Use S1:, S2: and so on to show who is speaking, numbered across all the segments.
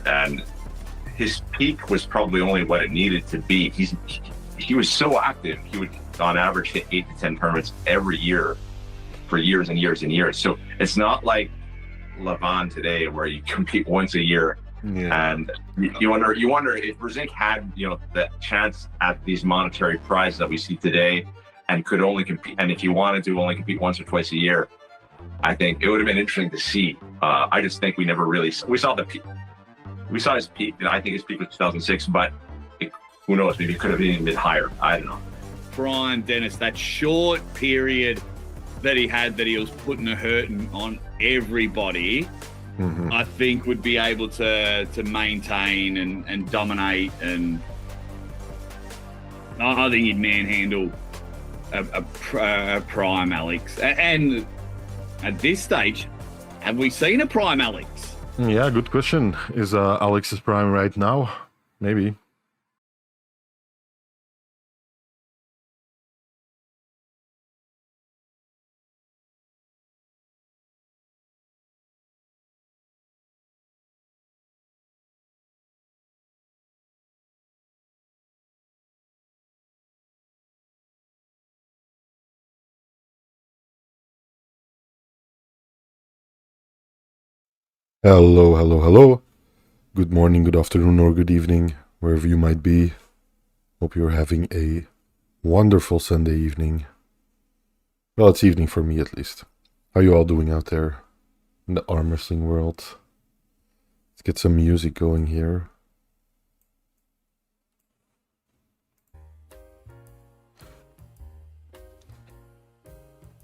S1: and his peak was probably only what it needed to be. He was so active. He would, on average, hit 8 to 10 tournaments every year for years and years and years. So it's not like Levon today, where you compete once a year.
S2: Yeah.
S1: And you wonder if Brzezinski had, the chance at these monetary prizes that we see today, and could only compete, and if he wanted to only compete once or twice a year, I think it would have been interesting to see. I just think we never really we saw the peak. We saw his peak, and I think his peak was 2006. But who knows? Maybe it could have been even higher. I don't know.
S3: Prime Dennis, that short period that he had, that he was putting a hurting on everybody, I think would be able to maintain and dominate, and I think he'd manhandle a prime Alex. And at this stage, have we seen a prime Alex?
S2: Yeah, good question. Is Alex's prime right now? Maybe. Hello, hello, hello. Good morning, good afternoon, or good evening, wherever you might be. Hope you're having a wonderful Sunday evening. Well, it's evening for me, at least. How you all doing out there in the arm wrestling world? Let's get some music going here.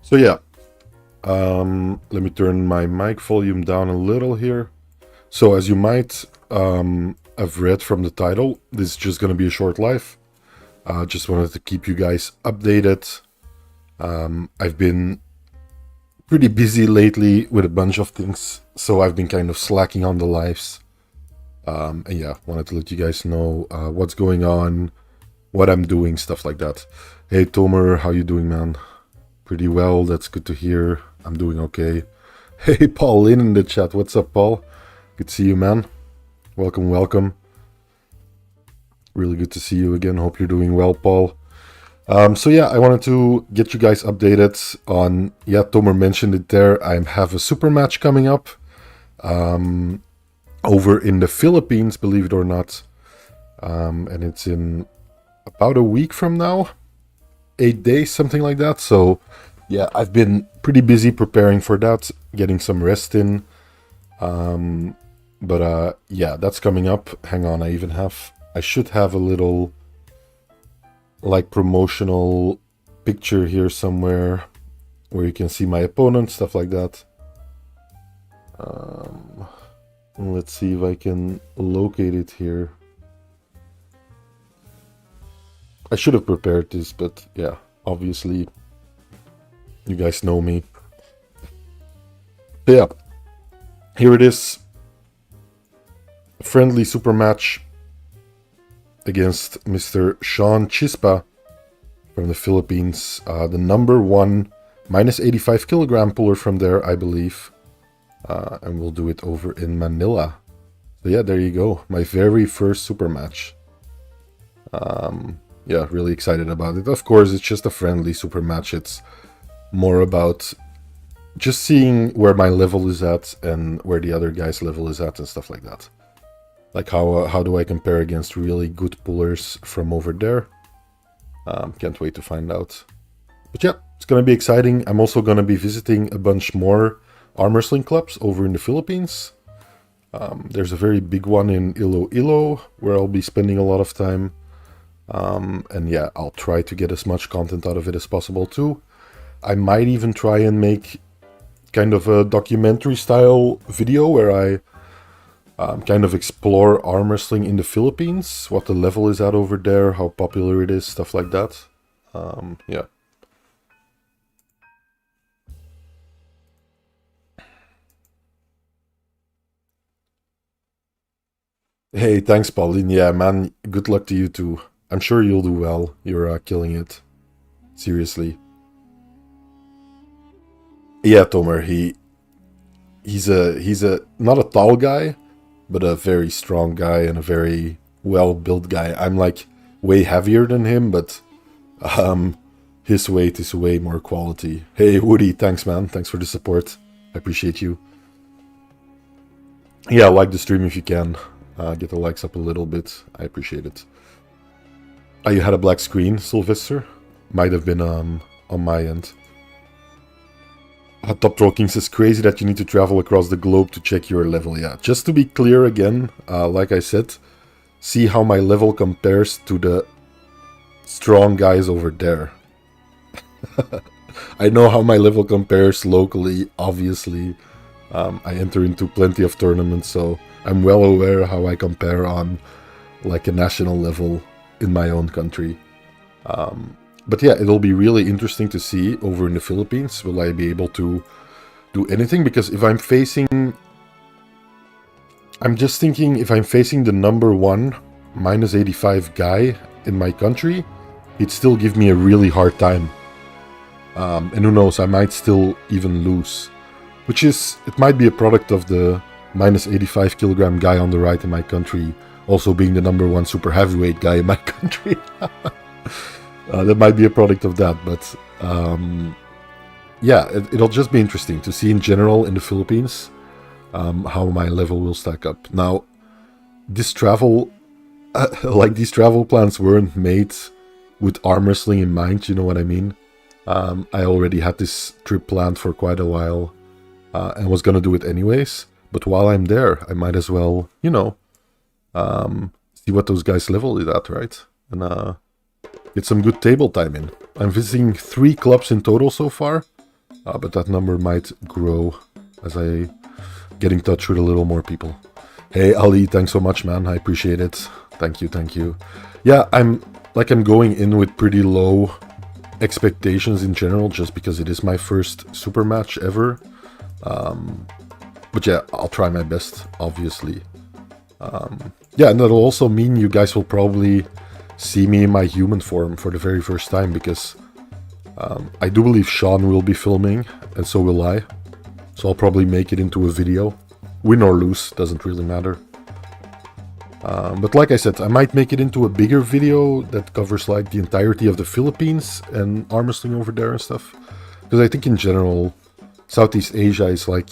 S2: So yeah, let me turn my mic volume down a little here. So as you might have read from the title, this is just going to be a short live. Just wanted to keep you guys updated. I've been pretty busy lately with a bunch of things, so I've been kind of slacking on the lives. And yeah, wanted to let you guys know what's going on, what I'm doing, stuff like that. Hey Tomer, how you doing, man? Pretty well, that's good to hear. I'm doing okay. Hey, Paul Lynn in the chat. What's up, Paul? Good to see you, man. Welcome, welcome. Really good to see you again. Hope you're doing well, Paul. So yeah, I wanted to get you guys updated on, Tomer mentioned it there. I have a super match coming up over in the Philippines, believe it or not. And it's in about a week from now. 8 days, something like that. So yeah, I've been pretty busy preparing for that, getting some rest in. But yeah, that's coming up. Hang on, I should have a little like promotional picture here somewhere where you can see my opponent, stuff like that. Let's see if I can locate it here. I should have prepared this, but yeah, obviously you guys know me. But yeah, here it is. A friendly super match against Mr. Sean Chispa from the Philippines. The number one minus 85 kilogram puller from there, I believe. And we'll do it over in Manila. So yeah, there you go. My very first super match. Yeah, really excited about it. Of course, it's just a friendly super match. It's more about just seeing where my level is at and where the other guy's level is at and stuff like that. Like how do I compare against really good pullers from over there? Can't wait to find out. But yeah, it's going to be exciting. I'm also going to be visiting a bunch more arm wrestling clubs over in the Philippines. There's a very big one in Iloilo where I'll be spending a lot of time. And yeah, I'll try to get as much content out of it as possible too. I might even try and make kind of a documentary style video where I kind of explore arm wrestling in the Philippines, what the level is at over there, how popular it is, stuff like that. Yeah. Hey, thanks, Pauline. Yeah, man, good luck to you too. I'm sure you'll do well. You're killing it. Seriously. Yeah, Tomer, he's a not a tall guy, but a very strong guy and a very well-built guy. I'm like way heavier than him, but his weight is way more quality. Hey, Woody, thanks, man. Thanks for the support. I appreciate you. Yeah, like the stream if you can. Get the likes up a little bit. I appreciate it. You had a black screen, Sylvester? Might have been on my end. Top Troll King says, crazy that you need to travel across the globe to check your level. Yeah, just to be clear again, like I said, see how my level compares to the strong guys over there. I know how my level compares locally, obviously. I enter into plenty of tournaments, so I'm well aware how I compare on like a national level in my own country. But yeah, it'll be really interesting to see over in the Philippines. Will I be able to do anything? Because if I'm facing... I'm just thinking if I'm facing the number 1 minus 85 guy in my country, he'd still give me a really hard time. And who knows, I might still even lose. Which is, it might be a product of the minus 85 kilogram guy on the right in my country also being the number 1 super heavyweight guy in my country. That might be a product of that, but yeah, it'll just be interesting to see in general in the Philippines how my level will stack up. Now, this travel, like these travel plans weren't made with arm wrestling in mind, you know what I mean? I already had this trip planned for quite a while and was gonna do it anyways, but while I'm there, I might as well, you know, see what those guys level is at, right? And get some good table time in. I'm visiting 3 clubs in total so far, but that number might grow as I get in touch with a little more people. Hey Ali, thanks so much, man. I appreciate it. Thank you, thank you. Yeah, I'm going in with pretty low expectations in general, just because it is my first super match ever. But yeah, I'll try my best, obviously. Yeah, and that'll also mean you guys will probably see me in my human form for the very first time, because I do believe Sean will be filming, and so will I. So I'll probably make it into a video. Win or lose, doesn't really matter. But like I said, I might make it into a bigger video that covers like the entirety of the Philippines and arm wrestling over there and stuff. Because I think in general, Southeast Asia is like,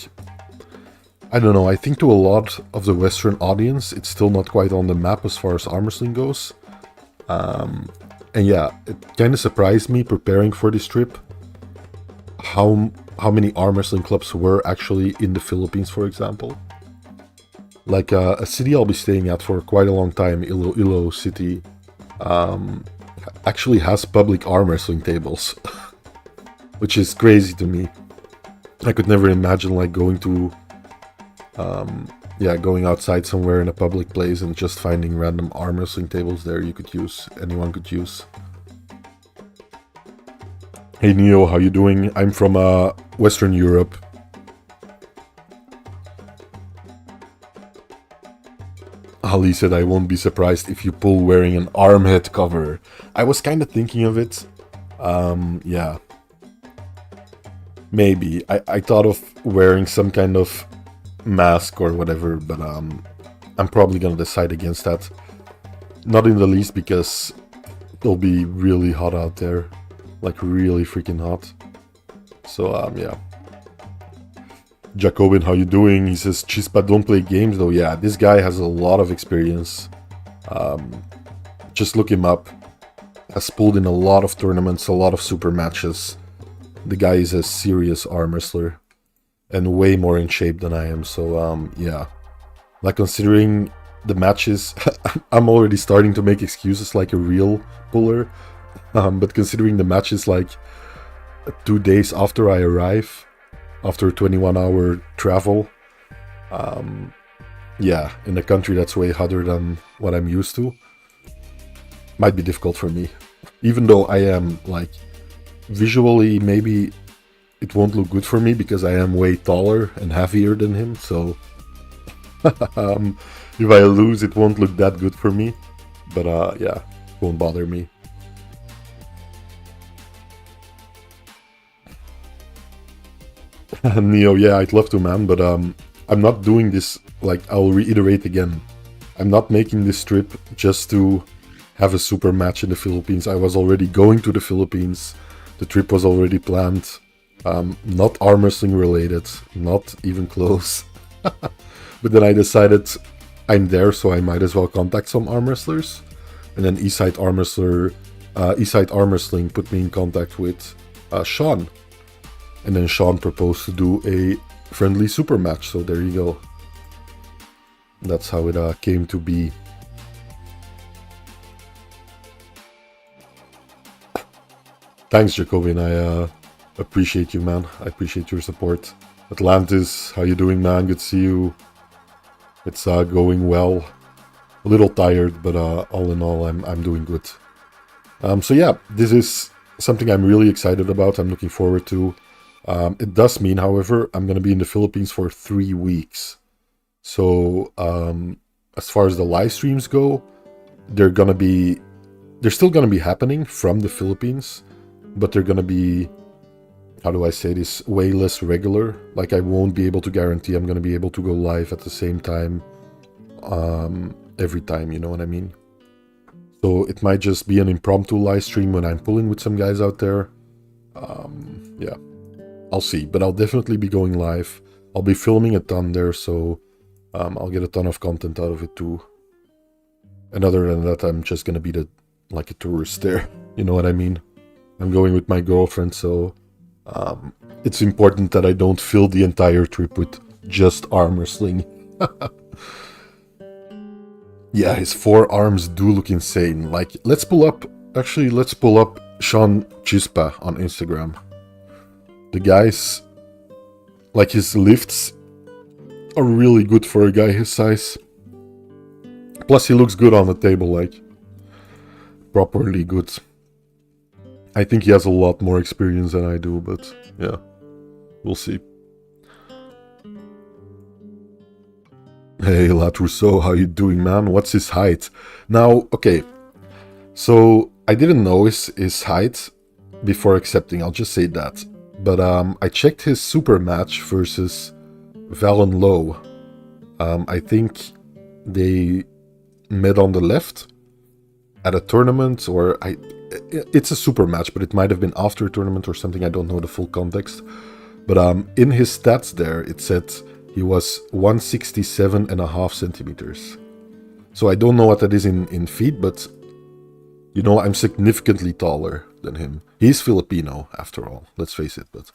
S2: I don't know, I think to a lot of the Western audience, it's still not quite on the map as far as arm wrestling goes. And yeah, it kind of surprised me preparing for this trip how many arm wrestling clubs were actually in the Philippines, for example. Like a city I'll be staying at for quite a long time, Iloilo City, actually has public arm wrestling tables, which is crazy to me. I could never imagine like going to, going outside somewhere in a public place and just finding random arm wrestling tables there you could use, anyone could use. Hey Neo, how you doing? I'm from Western Europe. Ali said, I won't be surprised if you pull wearing an arm head cover. I was kind of thinking of it. Yeah. Maybe. I thought of wearing some kind of mask or whatever, but I'm probably gonna decide against that. Not in the least because it'll be really hot out there. Like really freaking hot. So yeah. Jacobin, how you doing? He says, Chispa don't play games though. Yeah, this guy has a lot of experience. Just look him up. Has pulled in a lot of tournaments, a lot of super matches. The guy is a serious arm wrestler. And way more in shape than I am. So yeah. Like considering the matches, I'm already starting to make excuses like a real puller. But considering the matches like 2 days after I arrive, after a 21-hour travel, yeah, in a country that's way hotter than what I'm used to, might be difficult for me. Even though I am, like, visually, maybe it won't look good for me because I am way taller and heavier than him, so if I lose, it won't look that good for me. But yeah, won't bother me. Neo, yeah, I'd love to, man, but I'm not doing this, like, I'll reiterate again. I'm not making this trip just to have a super match in the Philippines. I was already going to the Philippines. The trip was already planned. Not arm wrestling related, not even close. But then I decided I'm there, so I might as well contact some arm wrestlers. And then Eastside Arm Wrestling put me in contact with Sean. And then Sean proposed to do a friendly super match, so there you go. That's how it came to be. Thanks, Jacobin. I appreciate you, man. I appreciate your support. Atlantis, how you doing, man? Good to see you. It's going well. A little tired, but all in all, I'm doing good. So yeah, this is something I'm really excited about. I'm looking forward to. It does mean, however, I'm going to be in the Philippines for 3 weeks. So as far as the live streams go, they're still going to be happening from the Philippines, but they're going to be, how do I say this, way less regular. Like, I won't be able to guarantee I'm going to be able to go live at the same time every time, you know what I mean? So it might just be an impromptu live stream when I'm pulling with some guys out there. Yeah, I'll see, but I'll definitely be going live. I'll be filming a ton there, so I'll get a ton of content out of it too. And other than that, I'm just gonna be like a tourist there, you know what I mean? I'm going with my girlfriend, so it's important that I don't fill the entire trip with just arm wrestling. Yeah, his forearms do look insane. Like, let's pull up Sean Chispa on Instagram. The guy's, like, his lifts are really good for a guy his size. Plus, he looks good on the table, like, properly good. I think he has a lot more experience than I do, but yeah, we'll see. Hey, La Trousseau, how you doing, man? What's his height? Now, okay, so I didn't know his height before accepting, I'll just say that. But I checked his super match versus Valen Lowe. I think they met on the left at a tournament, or it's a super match, but it might have been after a tournament or something. I don't know the full context. But in his stats there, it said he was 167.5 centimeters. So I don't know what that is in feet, but, you know, I'm significantly taller than him. He's Filipino, after all, let's face it, but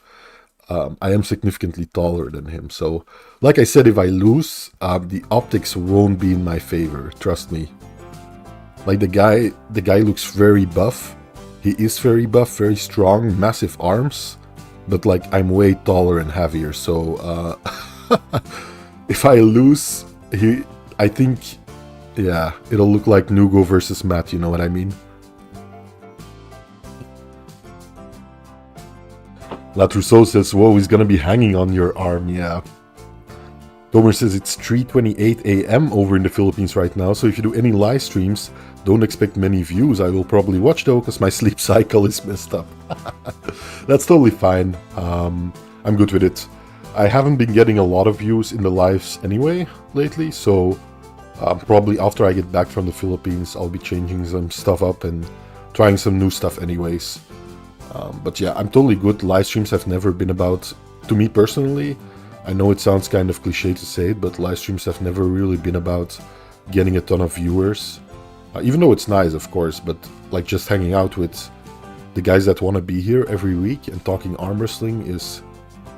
S2: I am significantly taller than him. So, like I said, if I lose, the optics won't be in my favor, trust me. Like, the guy looks very buff. He is very buff, very strong, massive arms, but, like, I'm way taller and heavier, so if I lose, I think, yeah, it'll look like Nugo versus Matt, you know what I mean? La Trousseau says, whoa, he's gonna be hanging on your arm, yeah. Tomer says it's 3:28 a.m. over in the Philippines right now, so if you do any live streams, don't expect many views. I will probably watch though, because my sleep cycle is messed up. That's totally fine. I'm good with it. I haven't been getting a lot of views in the lives anyway lately, so probably after I get back from the Philippines, I'll be changing some stuff up and trying some new stuff anyways. But yeah, I'm totally good. Live streams have never been about, to me personally, I know it sounds kind of cliche to say it, but live streams have never really been about getting a ton of viewers. Even though it's nice, of course, but like just hanging out with the guys that want to be here every week and talking arm wrestling is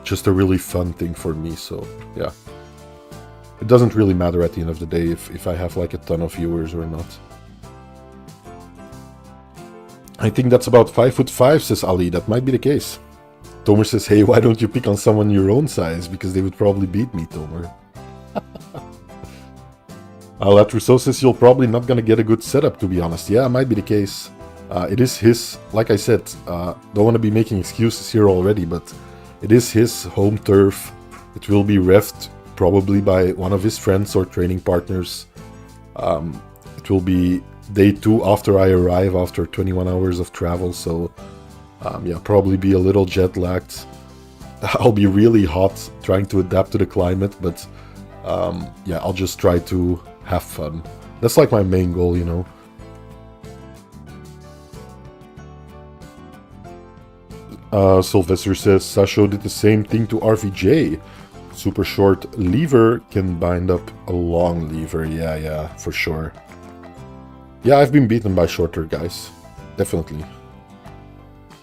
S2: just a really fun thing for me, so yeah. It doesn't really matter at the end of the day if I have like a ton of viewers or not. I think that's about 5'5", says Ali. That might be the case. Tomer says, hey, why don't you pick on someone your own size? Because they would probably beat me, Tomer. La Trousseau says you're probably not gonna get a good setup, to be honest. Yeah, it might be the case. It is his, like I said, don't want to be making excuses here already, but it is his home turf. It will be reffed probably by one of his friends or training partners. It will be day 2 after I arrive after 21 hours of travel, so yeah, probably be a little jet lagged. I'll be really hot trying to adapt to the climate, but Yeah, I'll just try to have fun. That's like my main goal, you know. Sylvester says Sasho did the same thing to RVJ. Super short lever can bind up a long lever. Yeah, for sure. Yeah, I've been beaten by shorter guys. Definitely.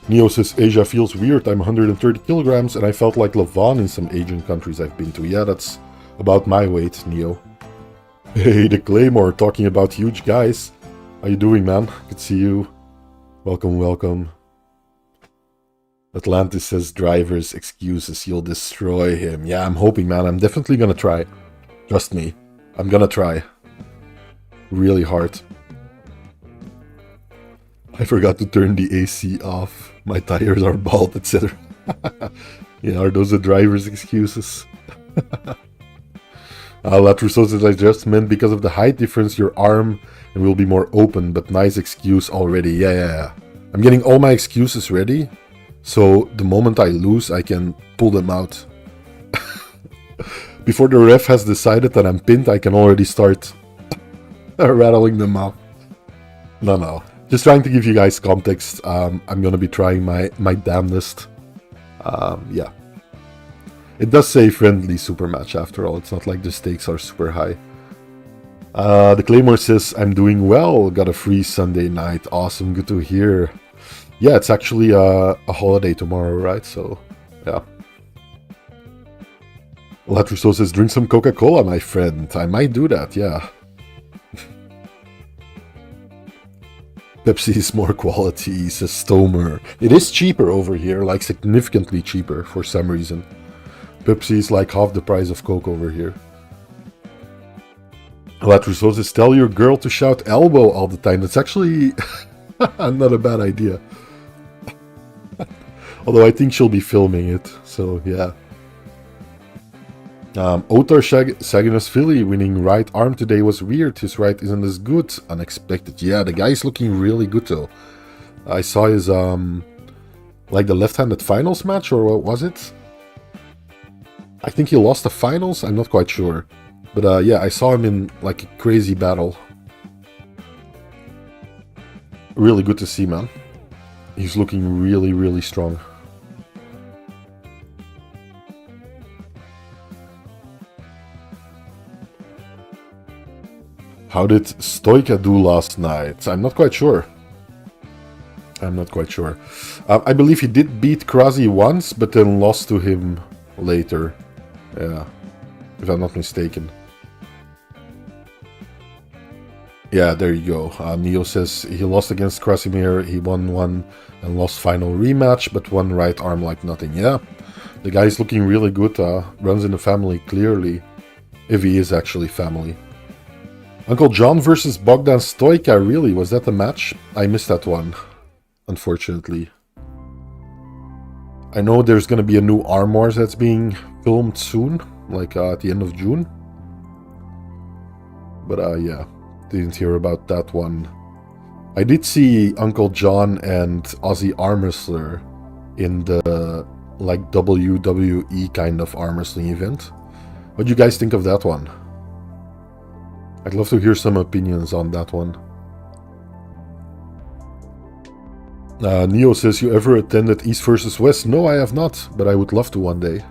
S2: Neo says Asia feels weird. I'm 130 kilograms and I felt like Levon in some Asian countries I've been to. Yeah, that's about my weight, Neo. Hey, the Claymore talking about huge guys. How you doing, man? Good to see you. Welcome, welcome. Atlantis says driver's excuses, you'll destroy him. Yeah, I'm hoping, man. I'm definitely gonna try. Trust me. I'm gonna try. Really hard. I forgot to turn the AC off. My tires are bald, etc. Yeah, are those the driver's excuses? Latruso says I just meant because of the height difference, your arm will be more open, but nice excuse already. Yeah. I'm getting all my excuses ready. So the moment I lose, I can pull them out. Before the ref has decided that I'm pinned, I can already start rattling them out. No. Just trying to give you guys context. I'm gonna be trying my damnedest. Yeah. It does say friendly super match after all. It's not like the stakes are super high. The Claymore says, I'm doing well. Got a free Sunday night. Awesome. Good to hear. Yeah, it's actually a holiday tomorrow, right? So, yeah. Latruso says, drink some Coca-Cola, my friend. I might do that, yeah. Pepsi is more quality, says Stomer. It is cheaper over here, like significantly cheaper for some reason. Pepsi is like half the price of Coke over here. Latruso says, tell your girl to shout elbow all the time. That's actually not a bad idea. Although I think she'll be filming it, so yeah. Otar Saginas Philly winning right arm today was weird. His right isn't as good. Unexpected. Yeah, the guy's looking really good though. I saw his, like the left-handed finals match, or what was it? I think he lost the finals, I'm not quite sure. But yeah, I saw him in like a crazy battle. Really good to see, man. He's looking really, really strong. How did Stoika do last night? I'm not quite sure. I believe he did beat Krasi once, but then lost to him later. Yeah, if I'm not mistaken. Yeah, there you go. Neo says he lost against Krasimir, he won one and lost final rematch, but one right arm like nothing. Yeah, the guy's looking really good. Runs in the family, clearly. If he is actually family. Uncle John versus Bogdan Stoika, really? Was that the match? I missed that one, unfortunately. I know there's gonna be a new Arm Wars that's being filmed soon, like at the end of June. But yeah, didn't hear about that one. I did see Uncle John and Aussie Arm Wrestler in the like WWE kind of arm wrestling event. What do you guys think of that one? I'd love to hear some opinions on that one. Neo says, you ever attended East vs West? No, I have not, but I would love to one day.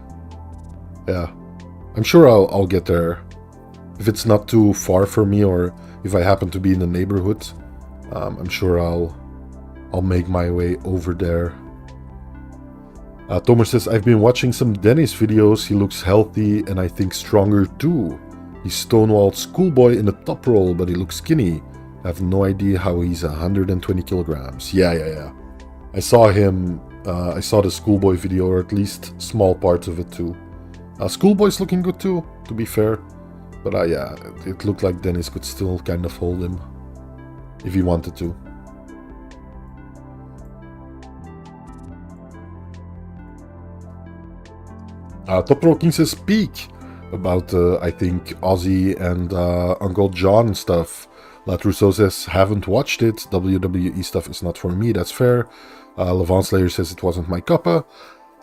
S2: Yeah, I'm sure I'll get there. If it's not too far for me, or if I happen to be in the neighborhood, I'm sure I'll make my way over there. Tomer says, I've been watching some Dennis videos. He looks healthy and I think stronger too. He's stonewalled schoolboy in the top roll, but he looks skinny. I have no idea how he's 120 kilograms. Yeah. I saw him, I saw the schoolboy video, or at least small parts of it too. Schoolboy's looking good too, to be fair. But yeah, it looked like Dennis could still kind of hold him, if he wanted to. Top Row King says, speak about, I think, Aussie and Uncle John stuff. Latruso says, haven't watched it. WWE stuff is not for me. That's fair. Levon Slayer says it wasn't my cuppa.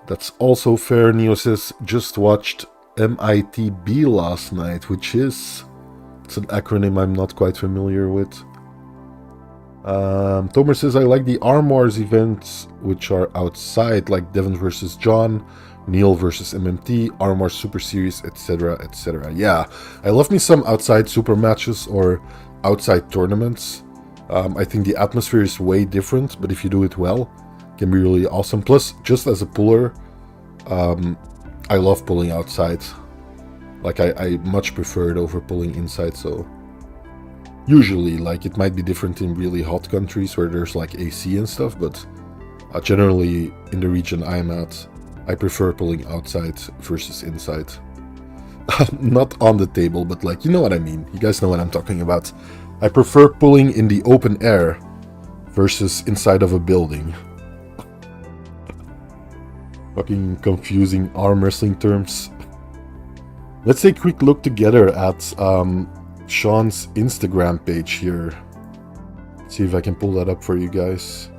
S2: That's also fair. Neo says, just watched MITB last night, which is... It's an acronym I'm not quite familiar with. Tomer says, I like the Arm Wars events, which are outside, like Devon versus John, Neil versus MMT, Arm Wars Super Series, etc., etc. Yeah, I love me some outside super matches or outside tournaments. I think the atmosphere is way different, but if you do it well, it can be really awesome. Plus, just as a puller, I love pulling outside. Like, I much prefer it over pulling inside, so... Usually, like, it might be different in really hot countries where there's, like, AC and stuff, but generally, in the region I'm at, I prefer pulling outside versus inside. Not on the table, but, like, you know what I mean. You guys know what I'm talking about. I prefer pulling in the open air versus inside of a building. Fucking confusing arm wrestling terms. Let's take a quick look together at Sean's Instagram page here. See if I can pull that up for you guys.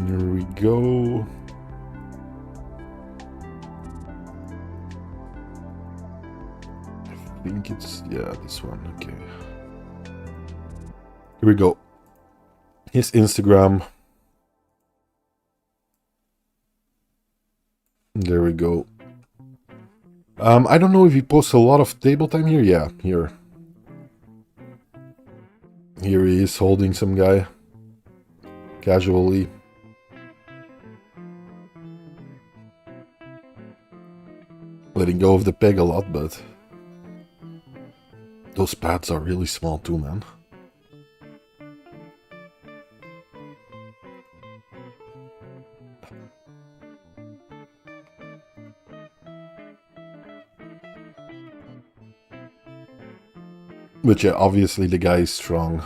S2: Here we go. I think it's, yeah, this one, okay. Here we go. His Instagram. There we go. I don't know if he posts a lot of table time here. Yeah, here. Here he is holding some guy. Casually. Letting go of the peg a lot, but... Those pads are really small too, man. But yeah, obviously the guy is strong.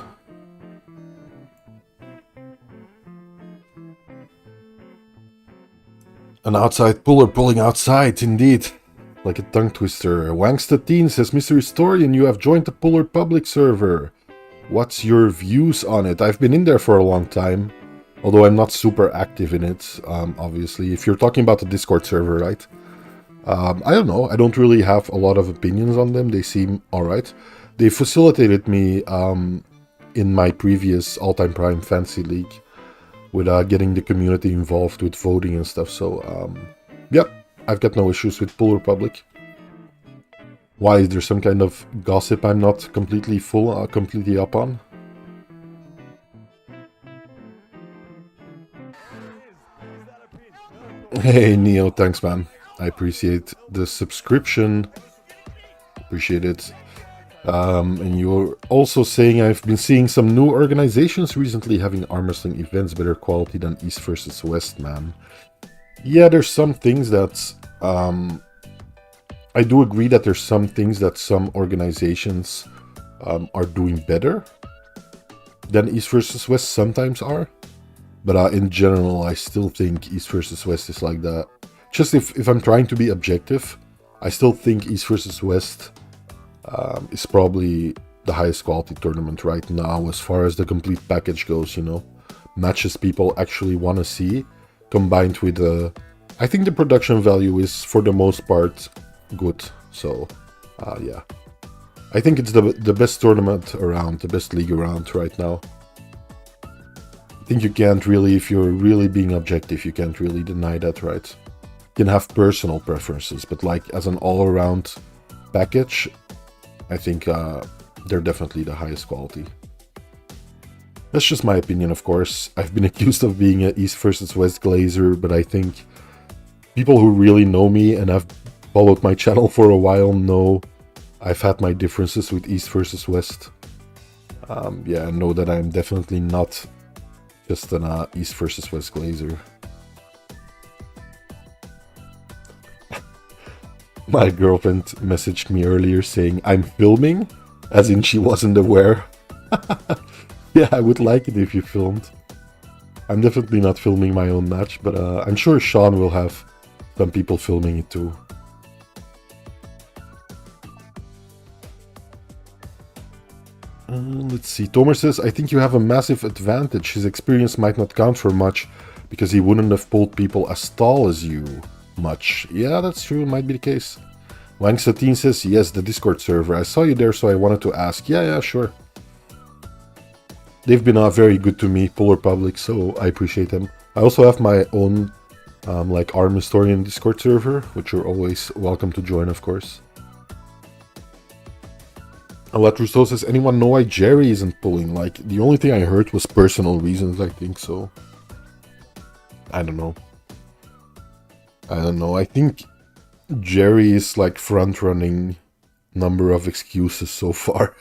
S2: An outside puller pulling outside, indeed. Like a tongue twister. Wangsta13 says, Mr. Historian, you have joined the Puller public server. What's your views on it? I've been in there for a long time. Although I'm not super active in it, obviously. If you're talking about the Discord server, right? I don't know. I don't really have a lot of opinions on them. They seem alright. They facilitated me in my previous All-Time Prime Fantasy League with getting the community involved with voting and stuff. So, yeah, I've got no issues with Pull Republic. Why? Is there some kind of gossip I'm not completely completely up on? Hey, Neo, thanks, man. I appreciate the subscription. Appreciate it. And you're also saying I've been seeing some new organizations recently having arm wrestling events better quality than East versus West, man. Yeah, there's some things that... I do agree that there's some things that some organizations are doing better than East versus West sometimes are. But in general, I still think East versus West is like that. Just if I'm trying to be objective, I still think East versus West is probably the highest quality tournament right now as far as the complete package goes, you know. Matches people actually want to see, combined with I think the production value is, for the most part, good. So, yeah. I think it's the best tournament around, the best league around right now. I think you can't really, if you're really being objective, you can't really deny that, right? You can have personal preferences, but like as an all-around package, I think they're definitely the highest quality. That's just my opinion, of course. I've been accused of being an East versus West glazer, but I think people who really know me and have followed my channel for a while know I've had my differences with East versus West. Yeah, I know that I'm definitely not just an East versus West glazer. My girlfriend messaged me earlier saying I'm filming, as in she wasn't aware. Yeah, I would like it if you filmed. I'm definitely not filming my own match, but I'm sure Sean will have some people filming it too. Let's see. Tomer says, I think you have a massive advantage. His experience might not count for much, because he wouldn't have pulled people as tall as you much. Yeah, that's true. It might be the case. Wang Satine says, yes, the Discord server. I saw you there, so I wanted to ask. Yeah, sure. They've been very good to me, Polar Public, so I appreciate them. I also have my own like Arm Historian Discord server, which you're always welcome to join, of course. Alat Rousseau says, anyone know why Jerry isn't pulling? Like, the only thing I heard was personal reasons, I think, so... I don't know. I think Jerry is, like, front-running number of excuses so far.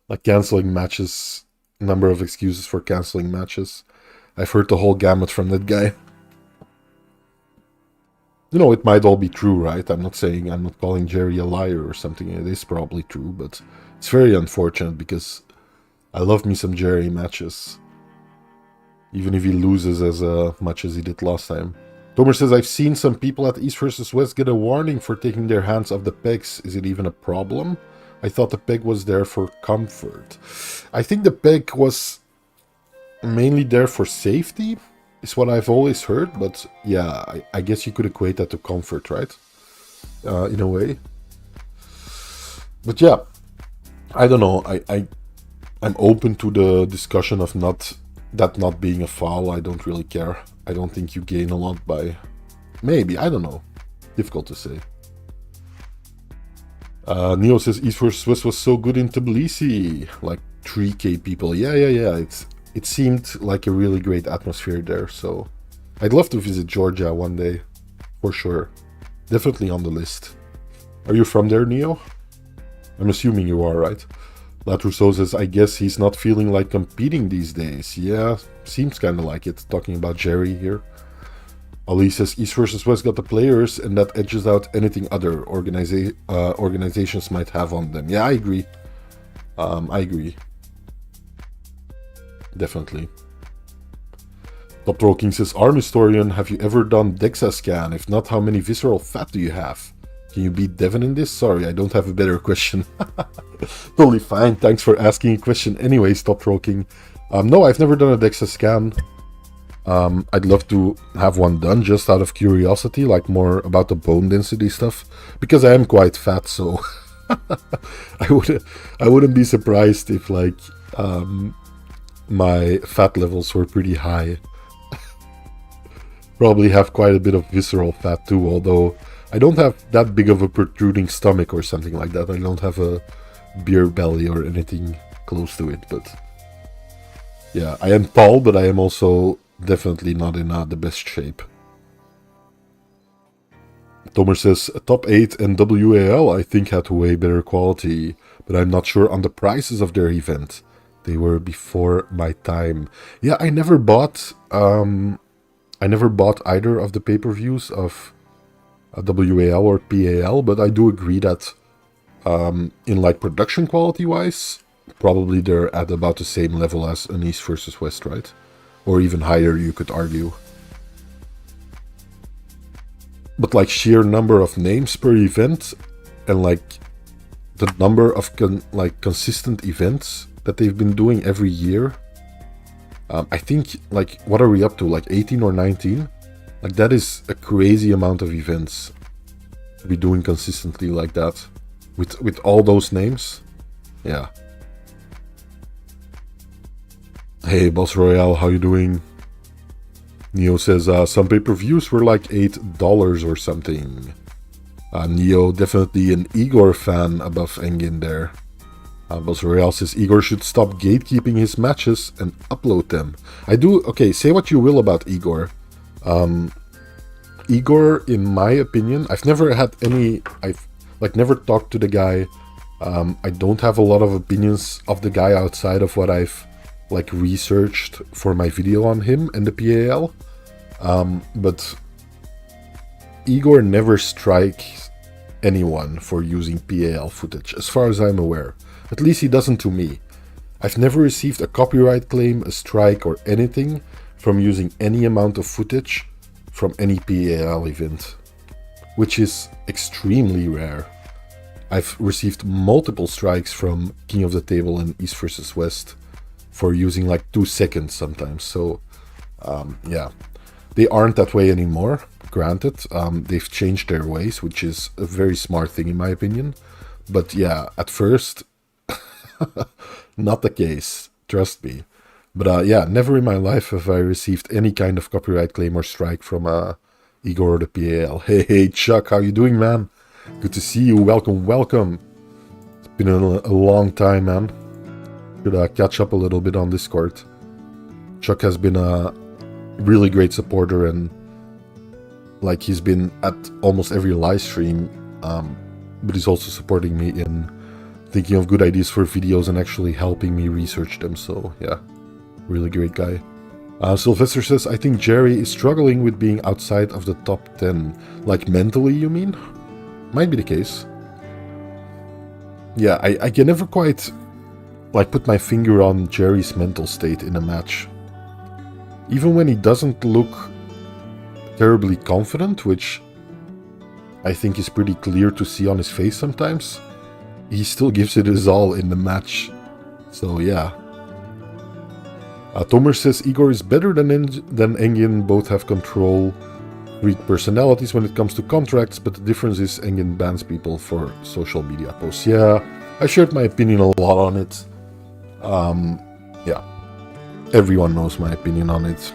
S2: Like, canceling matches, number of excuses for canceling matches. I've heard the whole gamut from that guy. You know, it might all be true, right? I'm not calling Jerry a liar or something. It is probably true, but it's very unfortunate because I love me some Jerry matches. Even if he loses as much as he did last time. Tomer says, I've seen some people at East vs. West get a warning for taking their hands off the pegs. Is it even a problem? I thought the peg was there for comfort. I think the peg was mainly there for safety. Is what I've always heard, but yeah, I guess you could equate that to comfort, right? In a way. But yeah, I don't know. I'm open to the discussion of not being a foul. I don't really care. I don't think you gain a lot by... Maybe, I don't know. Difficult to say. Neo says East vs. West was so good in Tbilisi. Like 3K people. Yeah. It seemed like a really great atmosphere there, so I'd love to visit Georgia one day, for sure. Definitely on the list. Are you from there, Neo? I'm assuming you are, right? Latrousseau says, I guess he's not feeling like competing these days. Yeah, seems kind of like it, talking about Jerry here. Ali says, East vs. West got the players, and that edges out anything other organizations might have on them. Yeah, I agree. I agree. Definitely. Top Troll King says, Arm Historian, have you ever done DEXA scan? If not, how many visceral fat do you have? Can you beat Devin in this? Sorry, I don't have a better question. Totally fine. Thanks for asking a question anyways, Top Troll King. No, I've never done a DEXA scan. I'd love to have one done just out of curiosity, like more about the bone density stuff, because I am quite fat, so I wouldn't be surprised if like my fat levels were pretty high. Probably have quite a bit of visceral fat too, although I don't have that big of a protruding stomach or something like that. I don't have a beer belly or anything close to it, but yeah, I am tall, but I am also definitely not in the best shape. Tomer says, top 8 and WAL I think had way better quality, but I'm not sure on the prices of their event. They were before my time. Yeah, I never bought either of the pay-per-views of WAL or PAL, but I do agree that in like production quality wise, probably they're at about the same level as an East versus West, right? Or even higher, you could argue. But like sheer number of names per event and like the number of consistent events that they've been doing every year, I think, like, what are we up to, like 18 or 19? Like, that is a crazy amount of events to be doing consistently like that with all those names. Yeah. Hey, Boss Royale, how you doing? Neo says, some pay-per-views were like $8 or something. Neo, definitely an Igor fan above Engin there. Boss Royale says, Igor should stop gatekeeping his matches and upload them. I do, okay, say what you will about Igor. Igor, in my opinion, I've never had any, I've like never talked to the guy. I don't have a lot of opinions of the guy outside of what I've like researched for my video on him and the PAL. But Igor never strikes anyone for using PAL footage, as far as I'm aware. At least he doesn't to me. I've never received a copyright claim, a strike, or anything from using any amount of footage from any PAL event, which is extremely rare. I've received multiple strikes from King of the Table and East vs. West for using like 2 seconds sometimes, so Yeah, they aren't that way anymore. Granted, they've changed their ways, which is a very smart thing in my opinion. But yeah, at first, not the case. Trust me. But yeah, never in my life have I received any kind of copyright claim or strike from Igor or the PAL. Hey, Chuck, how you doing, man? Good to see you. Welcome, welcome. It's been a long time, man. Should catch up a little bit on Discord. Chuck has been a really great supporter, and like he's been at almost every live stream, but he's also supporting me in thinking of good ideas for videos and actually helping me research them. So yeah, really great guy. Sylvester says, I think Jerry is struggling with being outside of the top 10. Like mentally, you mean? Might be the case. Yeah, I can never quite like put my finger on Jerry's mental state in a match. Even when he doesn't look terribly confident, which I think is pretty clear to see on his face sometimes, he still gives it his all in the match. So yeah. Tomer says Igor is better than Engin. Both have control, read personalities when it comes to contracts, but the difference is Engin bans people for social media posts. Yeah, I shared my opinion a lot on it. Yeah, everyone knows my opinion on it.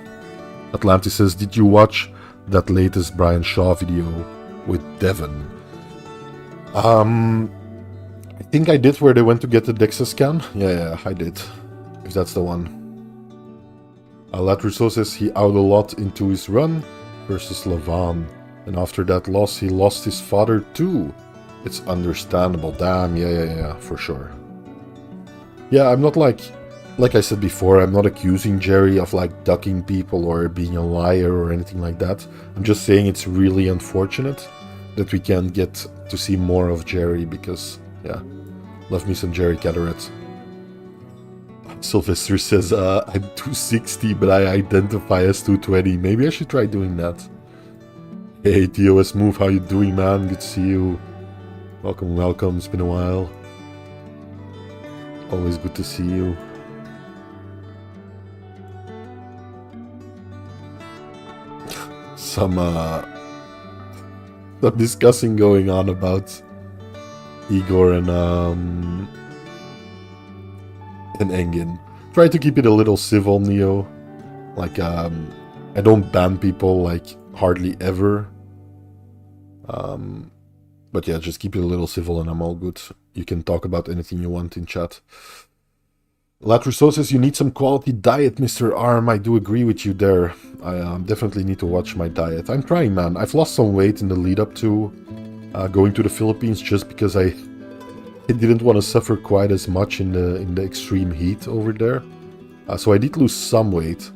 S2: Atlantis says, did you watch that latest Brian Shaw video with Devon? I think I did, where they went to get the DEXA scan. Yeah, I did. If that's the one. Latrousseau says he out a lot into his run versus Levan. And after that loss, he lost his father too. It's understandable. Damn, yeah, for sure. Yeah, I'm not like I said before, I'm not accusing Jerry of like ducking people or being a liar or anything like that. I'm just saying it's really unfortunate that we can't get to see more of Jerry because, yeah, love me some Jerry Caderet. Sylvester says, I'm 260, but I identify as 220. Maybe I should try doing that. Hey, TOS Move, how you doing, man? Good to see you. Welcome. It's been a while. Always good to see you. Some discussing going on about Igor and Engin. Try to keep it a little civil, Neo. Like, I don't ban people, like, hardly ever. But yeah, just keep it a little civil and I'm all good. You can talk about anything you want in chat. Latrousseau says, you need some quality diet, Mr. Arm. I do agree with you there. I definitely need to watch my diet. I'm trying, man. I've lost some weight in the lead up to going to the Philippines just because I didn't want to suffer quite as much in the extreme heat over there. So I did lose some weight.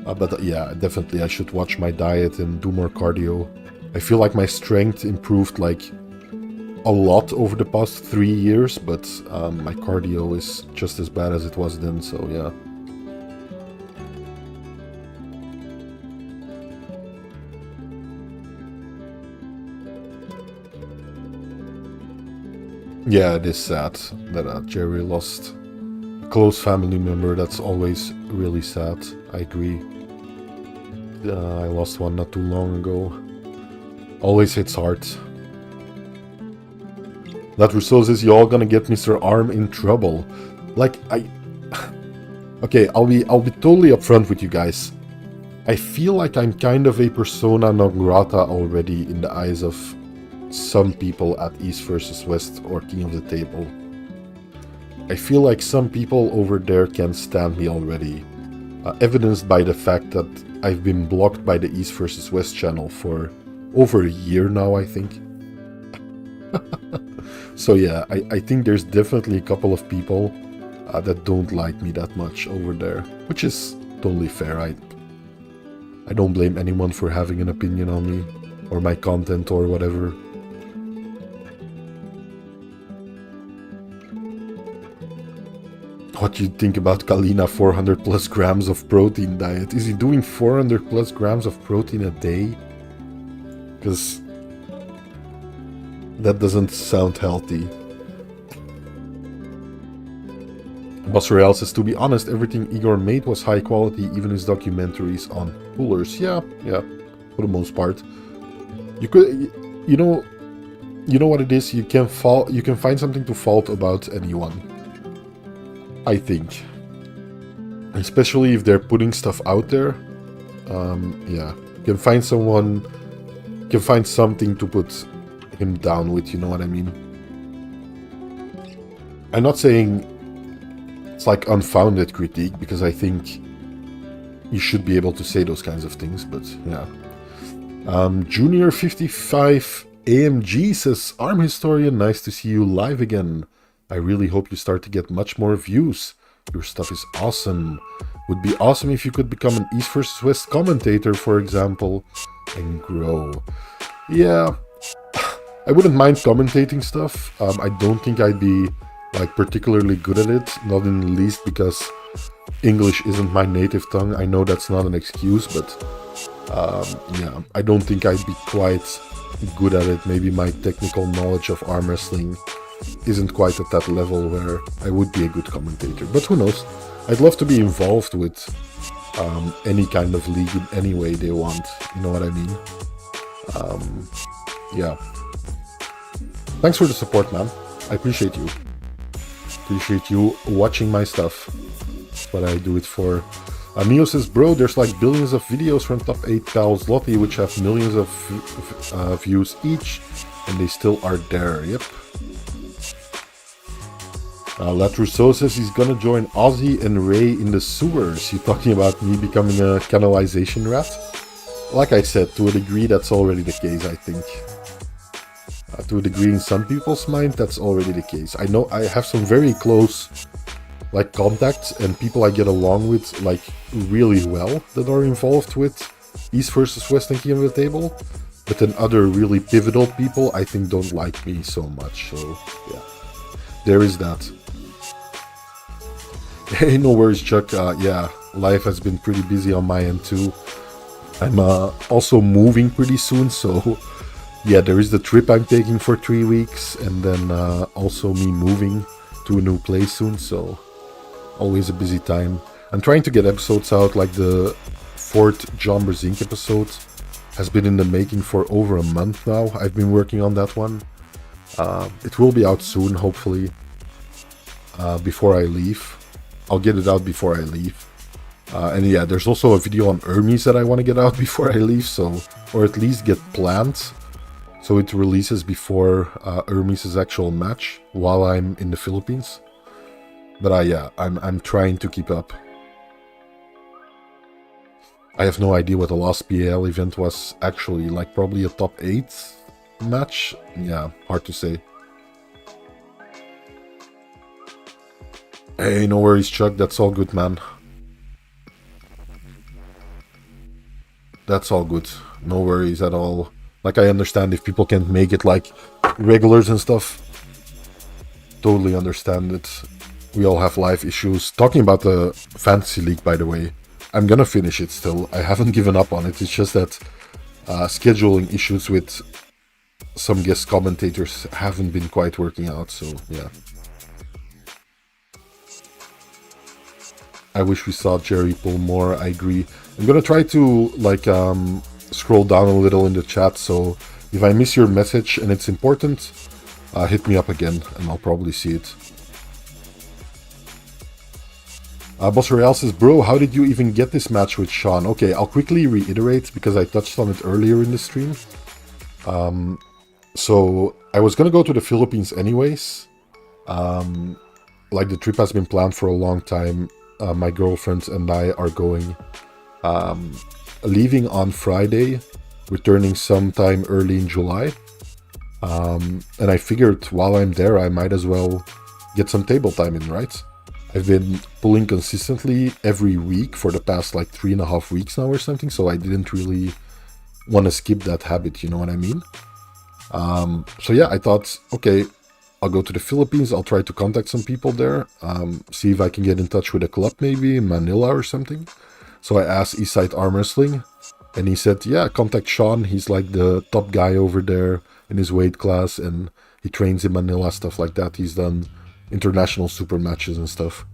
S2: But yeah, definitely I should watch my diet and do more cardio. I feel like my strength improved like a lot over the past 3 years, but my cardio is just as bad as it was then, so yeah. Yeah, it is sad that Jerry lost a close family member. That's always really sad. I agree. I lost one not too long ago. Always hits hard. That Rousseau says, you all gonna get Mr. Arm in trouble. Like, okay, I'll be totally upfront with you guys. I feel like I'm kind of a persona non grata already in the eyes of some people at East vs West or King of the Table. I feel like some people over there can't stand me already. Evidenced by the fact that I've been blocked by the East vs West channel for over a year now, I think. So yeah, I think there's definitely a couple of people that don't like me that much over there, which is totally fair. I don't blame anyone for having an opinion on me or my content or whatever. What do you think about Kalina 400 plus grams of protein diet? Is he doing 400 plus grams of protein a day? Because that doesn't sound healthy. Boss Real says, to be honest, everything Igor made was high quality, even his documentaries on pullers. Yeah, for the most part. You could, you know what it is. You can find something to fault about anyone. I think, especially if they're putting stuff out there. Yeah, you can find someone, you can find something to put him down with. You know what I mean? I'm not saying it's like unfounded critique, because I think you should be able to say those kinds of things, but yeah. Junior 55 AMG says, Arm Historian, nice to see you live again. I really hope you start to get much more views. Your stuff is awesome. Would be awesome if you could become an East versus West commentator, for example, and grow. Yeah, I wouldn't mind commentating stuff. I don't think I'd be like particularly good at it, not in the least because English isn't my native tongue. I know that's not an excuse, but yeah, I don't think I'd be quite good at it. Maybe my technical knowledge of arm wrestling isn't quite at that level where I would be a good commentator, but who knows. I'd love to be involved with any kind of league in any way they want, you know what I mean? Yeah, thanks for the support, man. I appreciate you. Appreciate you watching my stuff. That's what I do it for. Neo says, bro, there's like billions of videos from Top 8 Pals Lottie which have millions of views each, and they still are there. Yep. Latrousseau says he's gonna join Ozzy and Ray in the sewers. You talking about me becoming a canalization rat? Like I said, to a degree that's already the case, I think. To a degree in some people's mind, that's already the case. I know I have some very close like contacts and people I get along with like really well that are involved with East versus West and Key on the Table, but then other really pivotal people I think don't like me so much. So yeah, there is that. Hey, no worries, Chuck. Yeah, life has been pretty busy on my end too. I'm also moving pretty soon, so yeah, there is the trip I'm taking for 3 weeks, and then also me moving to a new place soon, so always a busy time. I'm trying to get episodes out, like the 4th John Brzezinski episode has been in the making for over a month now. I've been working on that one. It will be out soon, hopefully, before I leave. I'll get it out before I leave. And yeah, there's also a video on Hermes that I want to get out before I leave, so, or at least get planned, so it releases before Hermes' actual match while I'm in the Philippines. But yeah, I'm trying to keep up. I have no idea what the last PAL event was actually, like probably a top 8 match? Yeah, hard to say. Hey, no worries, Chuck, that's all good, man. That's all good, no worries at all. Like, I understand if people can't make it, like regulars and stuff. Totally understand it. We all have life issues. Talking about the Fantasy League, by the way, I'm gonna finish it still. I haven't given up on it. It's just that scheduling issues with some guest commentators haven't been quite working out, so yeah. I wish we saw Jerry pull more, I agree. I'm gonna try to like scroll down a little in the chat, so if I miss your message and it's important, hit me up again and I'll probably see it. Boss Real says, bro, how did you even get this match with Sean? Okay, I'll quickly reiterate because I touched on it earlier in the stream. So I was gonna go to the Philippines anyways. Like, the trip has been planned for a long time. My girlfriend and I are going, leaving on Friday, returning sometime early in July. And I figured while I'm there, I might as well get some table time in, right? I've been pulling consistently every week for the past like 3.5 weeks now or something, so I didn't really want to skip that habit, you know what I mean? So yeah, I thought, okay, I'll go to the Philippines, I'll try to contact some people there, see if I can get in touch with a club maybe in Manila or something. So I asked Eastside Arm Wrestling, and he said, yeah, contact Sean, he's like the top guy over there in his weight class, and he trains in Manila, stuff like that. He's done international super matches and stuff.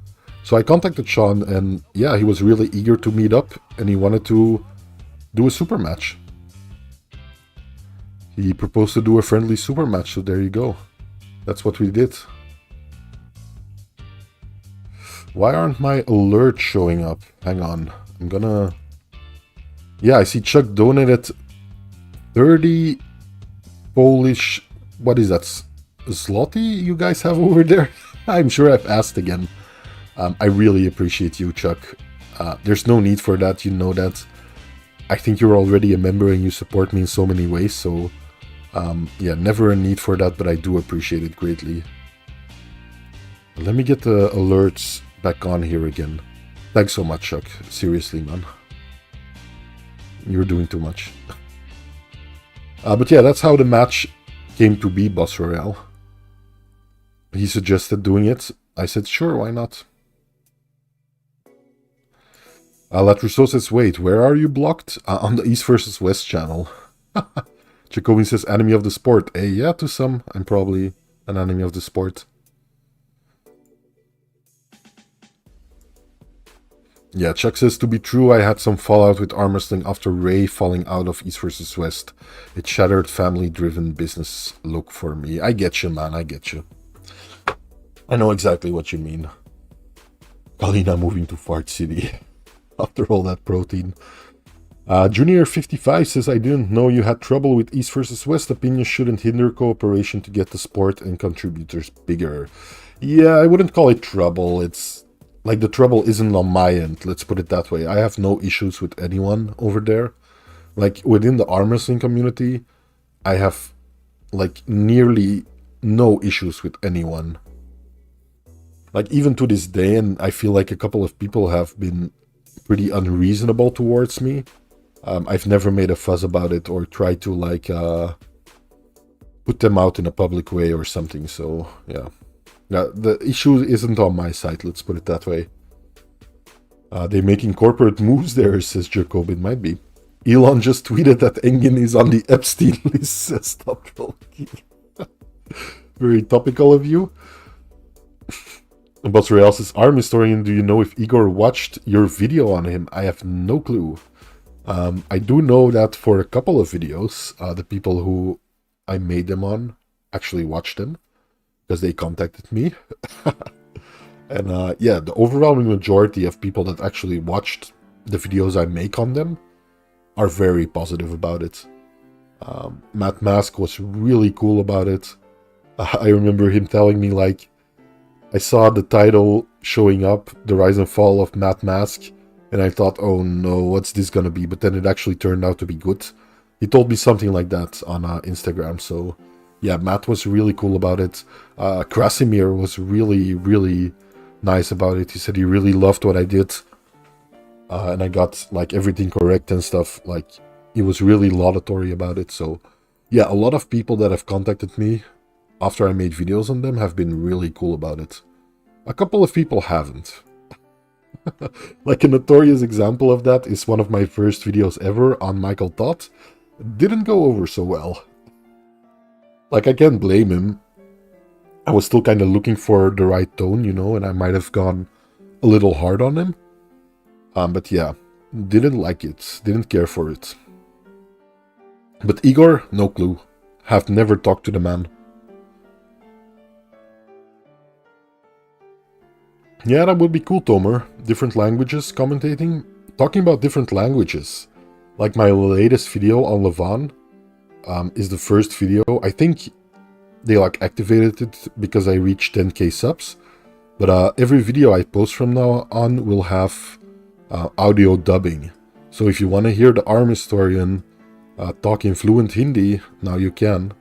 S2: So I contacted Sean, and yeah, he was really eager to meet up, and he wanted to do a super match. He proposed to do a friendly super match, so there you go. That's what we did. Why aren't my alerts showing up? Hang on. I'm gonna... Yeah, I see Chuck donated 30 Polish... What is that? Zloty you guys have over there? I'm sure I've asked again. I really appreciate you, Chuck. There's no need for that, you know that. I think you're already a member and you support me in so many ways, so... yeah, never a need for that, but I do appreciate it greatly. Let me get the alerts back on here again. Thanks so much, Chuck. Seriously, man. You're doing too much. But yeah, that's how the match came to be, Boss Royale. He suggested doing it. I said, sure, why not? La Trousseau says, wait, where are you blocked? On the East versus West channel. Jacobin says, enemy of the sport. Yeah, to some, I'm probably an enemy of the sport. Yeah, Chuck says, to be true, I had some fallout with arm wrestling after Ray falling out of East vs. West. It shattered family-driven business look for me. I get you, man, I get you. I know exactly what you mean. Kalina moving to Fart City after all that protein. Junior 55 says, I didn't know you had trouble with East vs. West. Opinions shouldn't hinder cooperation to get the sport and contributors bigger. Yeah, I wouldn't call it trouble. It's like the trouble isn't on my end, let's put it that way. I have no issues with anyone over there. Like within the arm wrestling community, I have like nearly no issues with anyone. Like even to this day, and I feel like a couple of people have been pretty unreasonable towards me. I've never made a fuss about it or tried to like put them out in a public way or something, so yeah. Now, the issue isn't on my side, let's put it that way. They're making corporate moves there, says Jacob. It might be. Elon just tweeted that Engin is on the Epstein list, says Stop Trolling. Very topical of you. But Real says, Arm Historian, do you know if Igor watched your video on him? I have no clue. I do know that for a couple of videos, the people who I made them on actually watched them. Because they contacted me. And yeah, the overwhelming majority of people that actually watched the videos I make on them are very positive about it. Matt Mask was really cool about it. I remember him telling me, like, I saw the title showing up, The Rise and Fall of Matt Mask, and I thought, oh no, what's this gonna be? But then it actually turned out to be good. He told me something like that on Instagram, so... Yeah, Matt was really cool about it. Krasimir was really, really nice about it. He said he really loved what I did. And I got, like, everything correct and stuff. Like, he was really laudatory about it. So, yeah, a lot of people that have contacted me after I made videos on them have been really cool about it. A couple of people haven't. Like, a notorious example of that is one of my first videos ever on Michael Todd. Didn't go over so well. Like, I can't blame him. I was still kind of looking for the right tone, you know, and I might have gone a little hard on him. But yeah, didn't like it. Didn't care for it. But Igor, no clue. Have never talked to the man. Yeah, that would be cool, Tomer. Different languages commentating. Talking about different languages. Like my latest video on Levan. Is the first video. I think they like activated it because I reached 10k subs. But every video I post from now on will have audio dubbing. So if you want to hear the Arm Historian talk in fluent Hindi, now you can.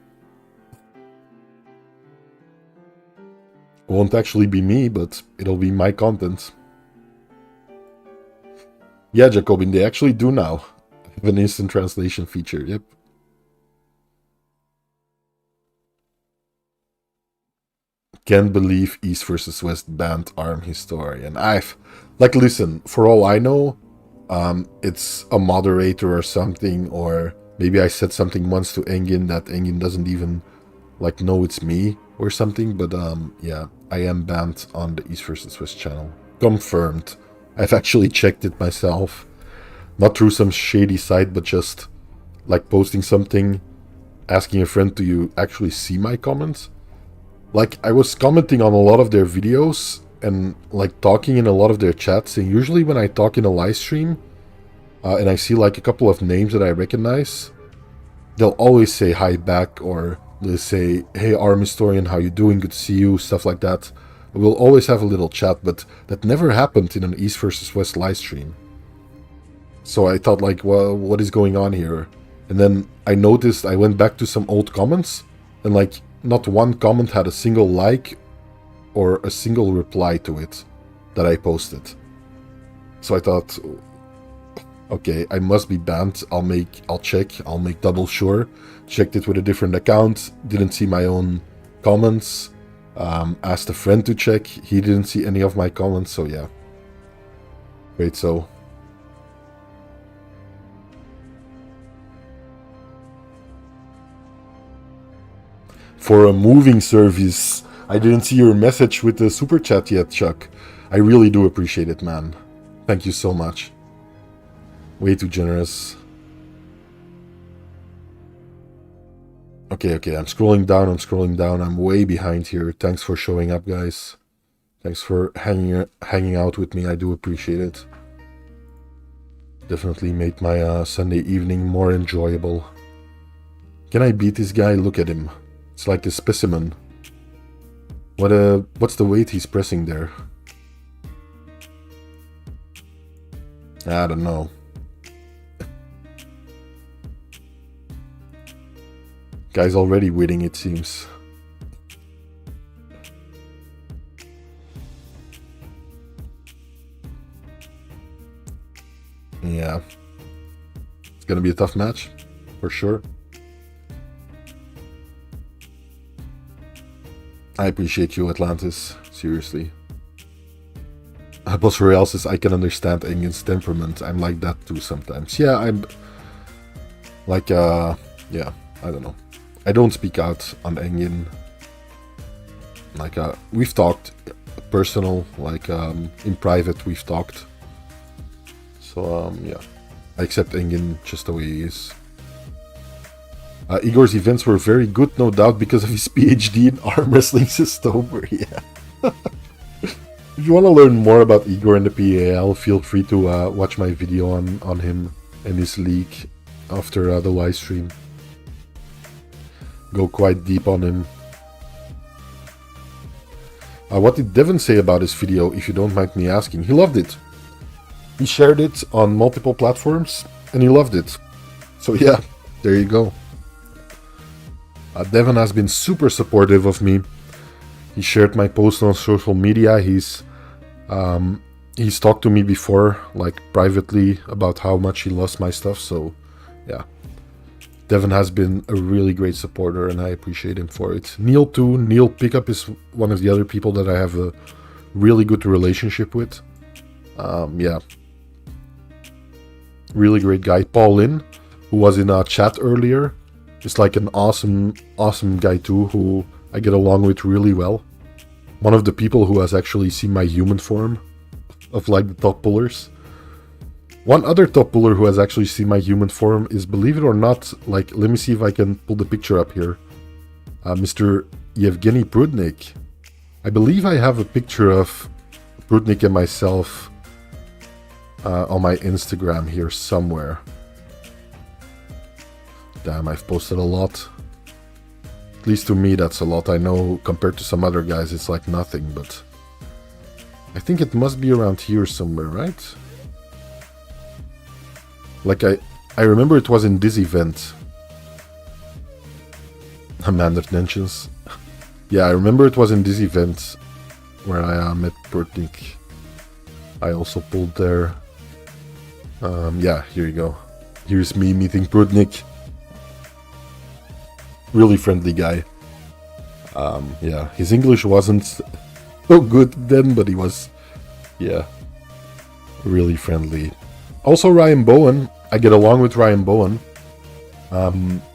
S2: It won't actually be me, but it'll be my content. Yeah, Jacobin, they actually do now. Have an instant translation feature, yep. Can't believe East vs. West banned Arm Historian. Like, listen, for all I know, it's a moderator or something, or maybe I said something once to Engin that Engin doesn't even, like, know it's me or something, but, yeah, I am banned on the East vs. West channel. confirmed. I've actually checked it myself. Not through some shady site, but just like posting something, asking a friend, do you actually see my comments? Like, I was commenting on a lot of their videos and like talking in a lot of their chats, and usually when I talk in a live stream and I see like a couple of names that I recognize, they'll always say hi back, or they'll say, hey Arm Historian, how you doing, good to see you, stuff like that. We'll always have a little chat, but that never happened in an East versus West live stream. So I thought like, well, what is going on here? And then I noticed, I went back to some old comments, and like not one comment had a single like or a single reply to it that I posted. So I thought, okay, I must be banned. I'll check, I'll make double sure. Checked it with a different account, didn't see my own comments. Asked a friend to check, he didn't see any of my comments, so yeah. Wait, so... For a moving service, I didn't see your message with the super chat yet, Chuck. I really do appreciate it, man. Thank you so much. Way too generous. Okay, I'm scrolling down, I'm way behind here. Thanks for showing up, guys. Thanks for hanging out with me, I do appreciate it. Definitely made my Sunday evening more enjoyable. Can I beat this guy? Look at him. It's like a specimen. What's the weight he's pressing there? I don't know. Guy's already winning, it seems. Yeah. It's gonna be a tough match, for sure. I appreciate you, Atlantis. Seriously. Boss Royale says, I can understand Engin's temperament. I'm like that too sometimes. Yeah, I'm... Like, yeah, I don't know. I don't speak out on Engin. Like, we've talked personal, like, in private we've talked. So, yeah. I accept Engin just the way he is. Igor's events were very good, no doubt, because of his PhD in arm wrestling system. Yeah. If you want to learn more about Igor and the PAL, feel free to watch my video on him and his league after the live stream. Go quite deep on him. What did Devon say about his video, if you don't mind me asking? He loved it. He shared it on multiple platforms, and he loved it. So yeah, there you go. Devon has been super supportive of me. He shared my post on social media. He's talked to me before, like privately, about how much he loves my stuff. So yeah, Devon has been a really great supporter, and I appreciate him for it. Neil too. Neil Pickup is one of the other people that I have a really good relationship with. Yeah, really great guy. Paul Lin, who was in a chat earlier, is like an awesome guy too, who I get along with really well. One of the people who has actually seen my human form of like the top pullers. One other top puller who has actually seen my human form is, believe it or not, like, let me see if I can pull the picture up here. Mr. Yevgeny Prudnik. I believe I have a picture of Prudnik and myself on my Instagram here somewhere. Damn, I've posted a lot. At least to me that's a lot. I know compared to some other guys it's like nothing, but I think it must be around here somewhere, right? Like I remember it was in this event. Amanda mentions. Yeah, I remember it was in this event where I met Prudnik. I also pulled there. Yeah, here you go. Here's me meeting Prudnik. Really friendly guy. Yeah, his English wasn't so good then, but he was, yeah, really friendly. Also Ryan Bowen, I get along with Ryan Bowen.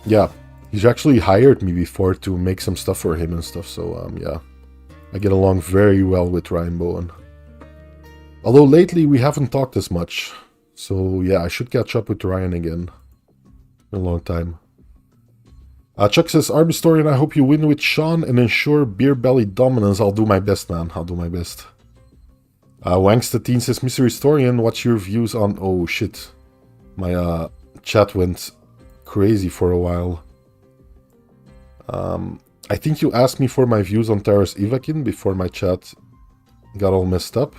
S2: Yeah, he's actually hired me before to make some stuff for him and stuff, so yeah. I get along very well with Ryan Bowen. Although lately we haven't talked as much. So yeah, I should catch up with Ryan again. In a long time. Chuck says, Arm Historian, I hope you win with Sean and ensure beer belly dominance. I'll do my best, man. I'll do my best. Wangsta13 says, Mr. Historian, what's your views on... Oh, shit. My chat went crazy for a while. I think you asked me for my views on Taras Ivakin before my chat got all messed up.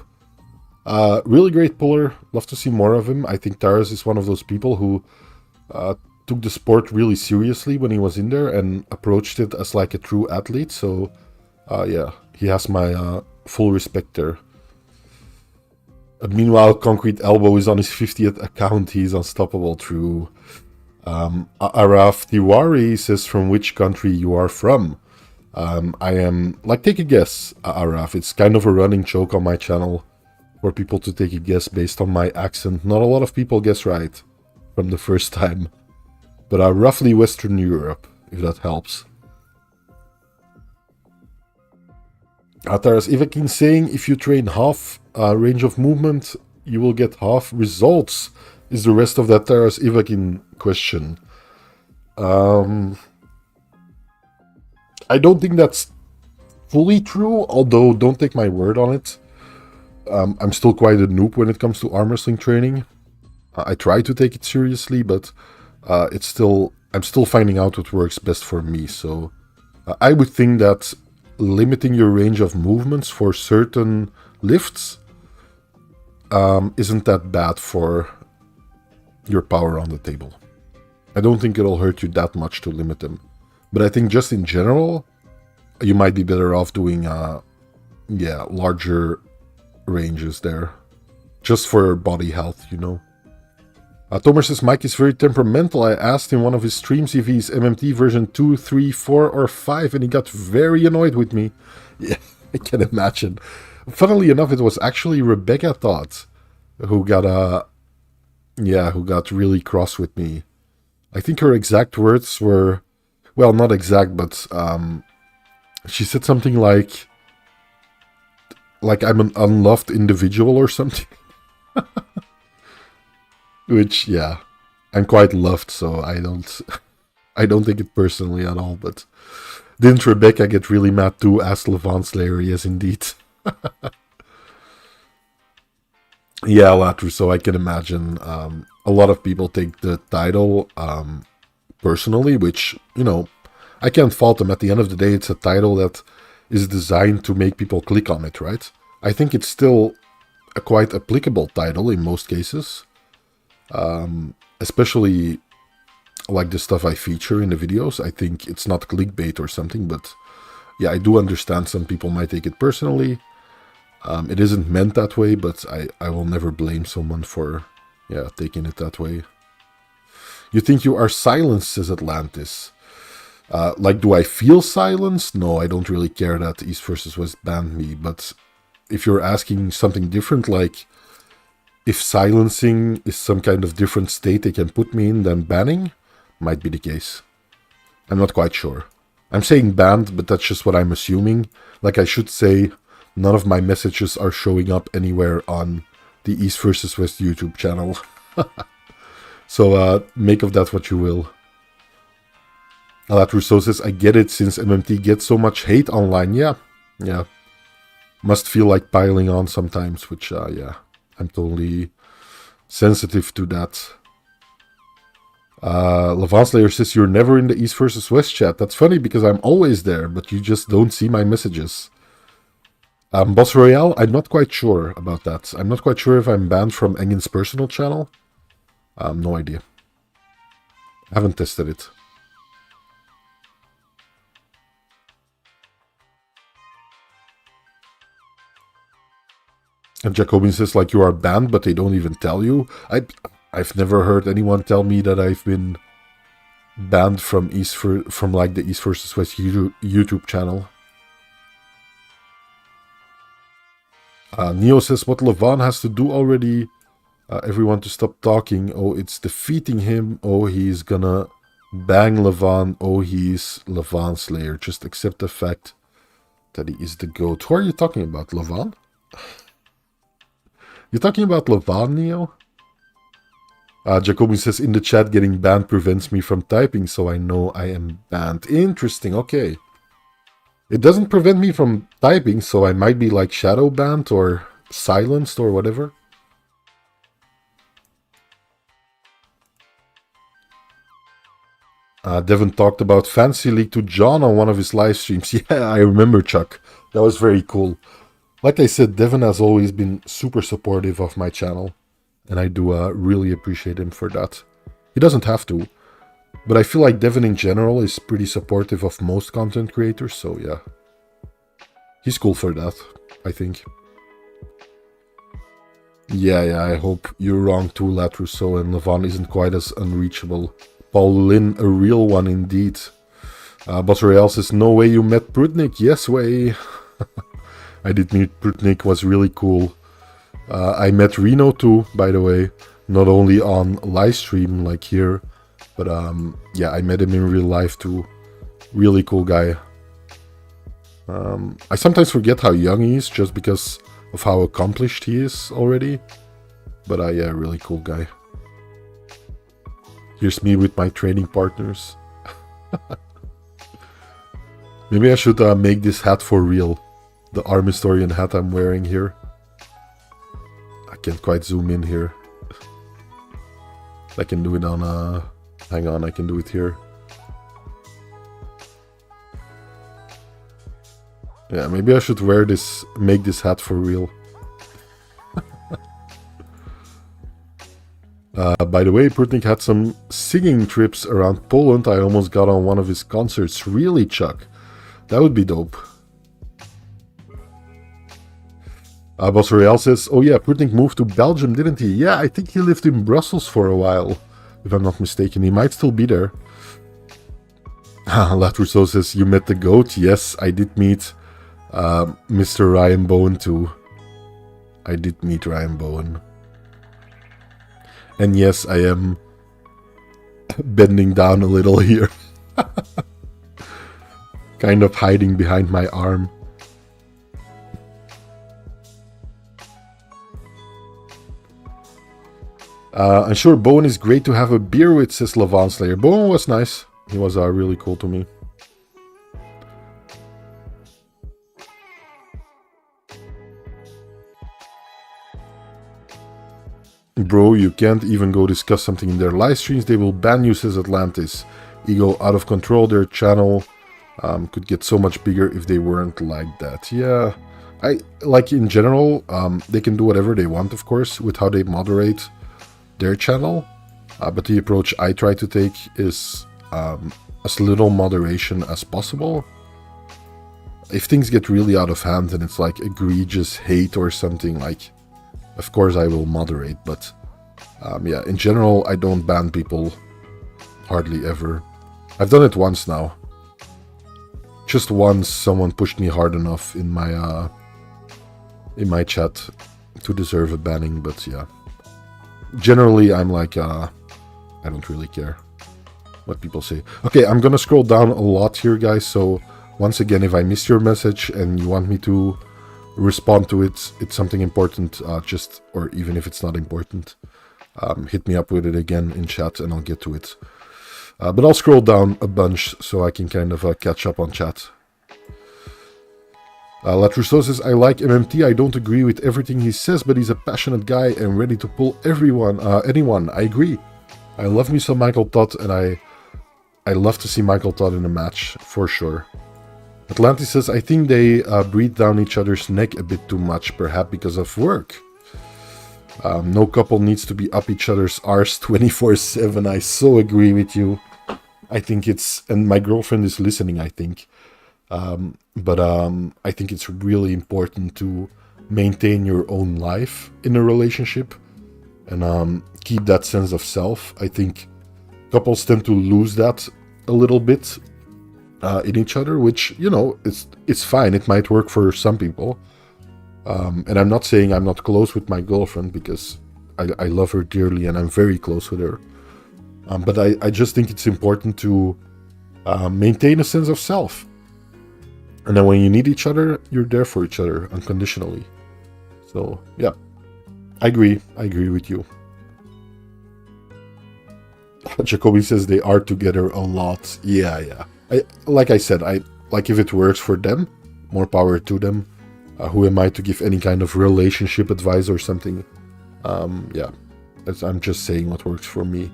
S2: Really great puller. Love to see more of him. I think Taras is one of those people who took the sport really seriously when he was in there and approached it as like a true athlete. So, yeah, he has my full respect there. Meanwhile, Concrete Elbow is on his 50th account. He's unstoppable. True. Araf Tiwari says, from which country you are from? I am, like, take a guess, Araf. It's kind of a running joke on my channel for people to take a guess based on my accent. Not a lot of people guess right from the first time. But roughly Western Europe, if that helps. Taras Ivakin saying, if you train half range of movement, you will get half results, is the rest of that Taras Ivakin question. I don't think that's fully true, although don't take my word on it. I'm still quite a noob when it comes to arm wrestling training. I try to take it seriously, but I'm still finding out what works best for me. So I would think that limiting your range of movements for certain lifts isn't that bad for your power on the table. I don't think it'll hurt you that much to limit them. But I think just in general, you might be better off doing larger ranges there. Just for body health, you know. Tomer says, Mike is very temperamental. I asked in one of his streams if he's MMT version 2, 3, 4, or 5, and he got very annoyed with me. Yeah, I can imagine. Funnily enough, it was actually Rebecca Todd who got really cross with me. I think her exact words were, well, not exact, but she said something like I'm an unloved individual or something. Which, yeah, I'm quite loved, so I don't take it personally at all. But didn't Rebecca get really mad too? Asked Levant Slayer. Yes, indeed. Yeah, Latru. So I can imagine a lot of people take the title personally, which, you know, I can't fault them. At the end of the day, it's a title that is designed to make people click on it, right? I think it's still a quite applicable title in most cases. Especially like the stuff I feature in the videos. I think it's not clickbait or something, but yeah, I do understand some people might take it personally. It isn't meant that way, but I will never blame someone for, yeah, taking it that way. You think you are silenced, says Atlantis. Like, do I feel silenced? No, I don't really care that East vs. West banned me, but if you're asking something different, like, if silencing is some kind of different state they can put me in than banning, might be the case. I'm not quite sure. I'm saying banned, but that's just what I'm assuming. Like, I should say, none of my messages are showing up anywhere on the East vs. West YouTube channel. So, make of that what you will. Alat Rousseau says, I get it since MMT gets so much hate online. Yeah. Must feel like piling on sometimes, which, yeah. I'm totally sensitive to that. Levant Slayer says, you're never in the East vs. West chat. That's funny because I'm always there, but you just don't see my messages. Boss Royale, I'm not quite sure about that. I'm not quite sure if I'm banned from Engin's personal channel. No idea. I haven't tested it. And Jacobin says, like, you are banned, but they don't even tell you. I've never heard anyone tell me that I've been banned from like the East vs. West YouTube channel. Neo says, what Levant has to do already? Everyone to stop talking. Oh, it's defeating him. Oh, he's gonna bang Levant. Oh, he's Levant Slayer. Just accept the fact that he is the GOAT. Who are you talking about, Levant? You're talking about Levon, Neo? Jacoby says, in the chat, getting banned prevents me from typing, so I know I am banned. Interesting, okay. It doesn't prevent me from typing, so I might be like shadow banned or silenced or whatever. Devin talked about Fantasy League to John on one of his live streams. Yeah, I remember, Chuck. That was very cool. Like I said, Devin has always been super supportive of my channel. And I do really appreciate him for that. He doesn't have to. But I feel like Devin in general is pretty supportive of most content creators. So yeah. He's cool for that, I think. Yeah, I hope you're wrong too, Latrusso, and Levon isn't quite as unreachable. Paul Lynn, a real one indeed. Bosreal says, no way you met Prudnik. Yes way. I did meet Prudnik, was really cool. I met Reno too, by the way. Not only on live stream like here, but yeah, I met him in real life too. Really cool guy. I sometimes forget how young he is just because of how accomplished he is already. But yeah, really cool guy. Here's me with my training partners. Maybe I should make this hat for real. The arm historian hat I'm wearing here. I can't quite zoom in here. I can do it on hang on, I can do it here. Yeah, maybe I should wear this, make this hat for real. By the way, Prudnik had some singing trips around Poland. I almost got on one of his concerts. Really, Chuck? That would be dope. Boss Royale says, oh yeah, Prudnik moved to Belgium, didn't he? Yeah, I think he lived in Brussels for a while, if I'm not mistaken. He might still be there. Latrusso says, you met the GOAT? Yes, I did meet Mr. Ryan Bowen too. I did meet Ryan Bowen. And yes, I am bending down a little here. Kind of hiding behind my arm. I'm sure Bowen is great to have a beer with, says Levon Slayer. Bowen was nice. He was really cool to me. Bro, you can't even go discuss something in their live streams. They will ban you, says Atlantis. Ego out of control. Their channel could get so much bigger if they weren't like that. Yeah, I like in general, they can do whatever they want, of course, with how they moderate their channel. But the approach I try to take is as little moderation as possible. If things get really out of hand and it's like egregious hate or something, like, of course I will moderate, but yeah, in general I don't ban people hardly ever. I've done it once now. Just once someone pushed me hard enough in my chat to deserve a banning, but yeah. Generally I'm like, I don't really care what people say. Okay, I'm gonna scroll down a lot here, guys, so once again, if I miss your message and you want me to respond to it, it's something important, just, or even if it's not important, hit me up with it again in chat and I'll get to it. But I'll scroll down a bunch so I can kind of catch up on chat. Latrusso says, I like MMT, I don't agree with everything he says, but he's a passionate guy and ready to pull anyone. I agree. I love me some Michael Todd, and I love to see Michael Todd in a match, for sure. Atlantis says, I think they breathe down each other's neck a bit too much, perhaps because of work. No couple needs to be up each other's arse 24/7. I so agree with you. I think it's, and my girlfriend is listening, I think. But I think it's really important to maintain your own life in a relationship and keep that sense of self. I think couples tend to lose that a little bit in each other, which, you know, it's fine. It might work for some people. And I'm not saying I'm not close with my girlfriend, because I love her dearly and I'm very close with her. But I just think it's important to maintain a sense of self. And then when you need each other, you're there for each other unconditionally. So, yeah. I agree with you. Jacoby says they are together a lot. Yeah. Like I said, like if it works for them, more power to them. Who am I to give any kind of relationship advice or something? Yeah, I'm just saying what works for me.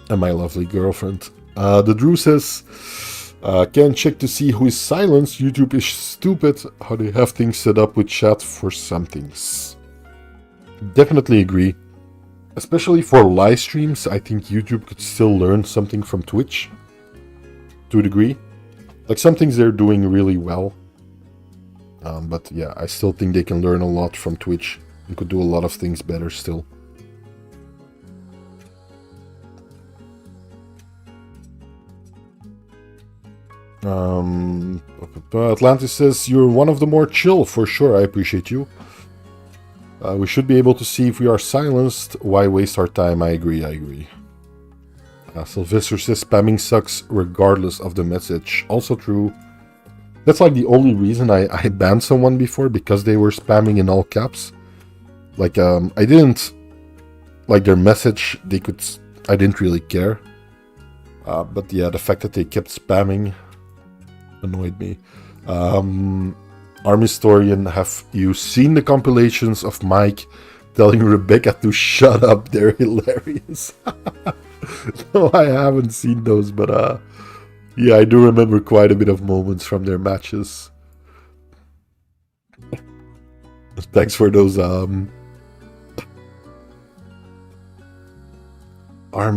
S2: And my lovely girlfriend. The Drew says, can check to see who is silenced. YouTube is stupid. How they have things set up with chat for some things. Definitely agree. Especially for live streams, I think YouTube could still learn something from Twitch. To a degree. Like some things they're doing really well. But yeah, I still think they can learn a lot from Twitch. And could do a lot of things better still. Atlantis says, you're one of the more chill, for sure. I appreciate you. We should be able to see if we are silenced. Why waste our time? I agree. Sylvester says, spamming sucks regardless of the message. Also true. That's like the only reason I banned someone before, because they were spamming in all caps. Like, I didn't like their message. I didn't really care. But yeah, the fact that they kept spamming annoyed me. Arm Historian, have you seen the compilations of Mike telling Rebecca to shut up? They're hilarious. No, I haven't seen those, but yeah, I do remember quite a bit of moments from their matches. Thanks for those Arm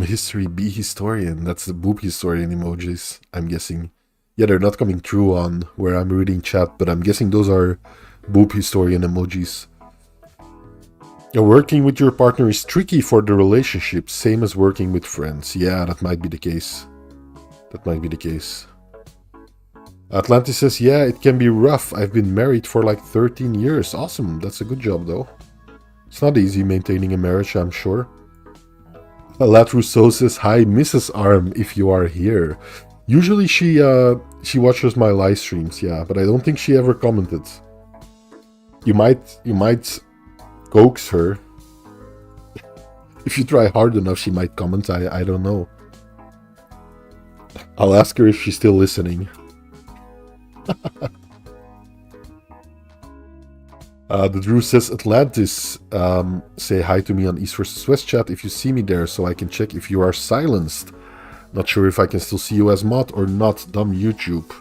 S2: History B Historian. That's the Boob Historian emojis, I'm guessing. Yeah, they're not coming through on where I'm reading chat, but I'm guessing those are Boob Historian emojis. Working with your partner is tricky for the relationship, same as working with friends. Yeah, that might be the case. Atlantis says, yeah, it can be rough. I've been married for like 13 years. Awesome, that's a good job though. It's not easy maintaining a marriage, I'm sure. Lat Rousseau says, hi, Mrs. Arm, if you are here. Usually she watches my live streams, yeah, but I don't think she ever commented. You might coax her. If you try hard enough, she might comment. I don't know. I'll ask her if she's still listening. The Drew says, Atlantis, say hi to me on East vs West chat if you see me there, so I can check if you are silenced. Not sure if I can still see you as mod or not. Dumb YouTube.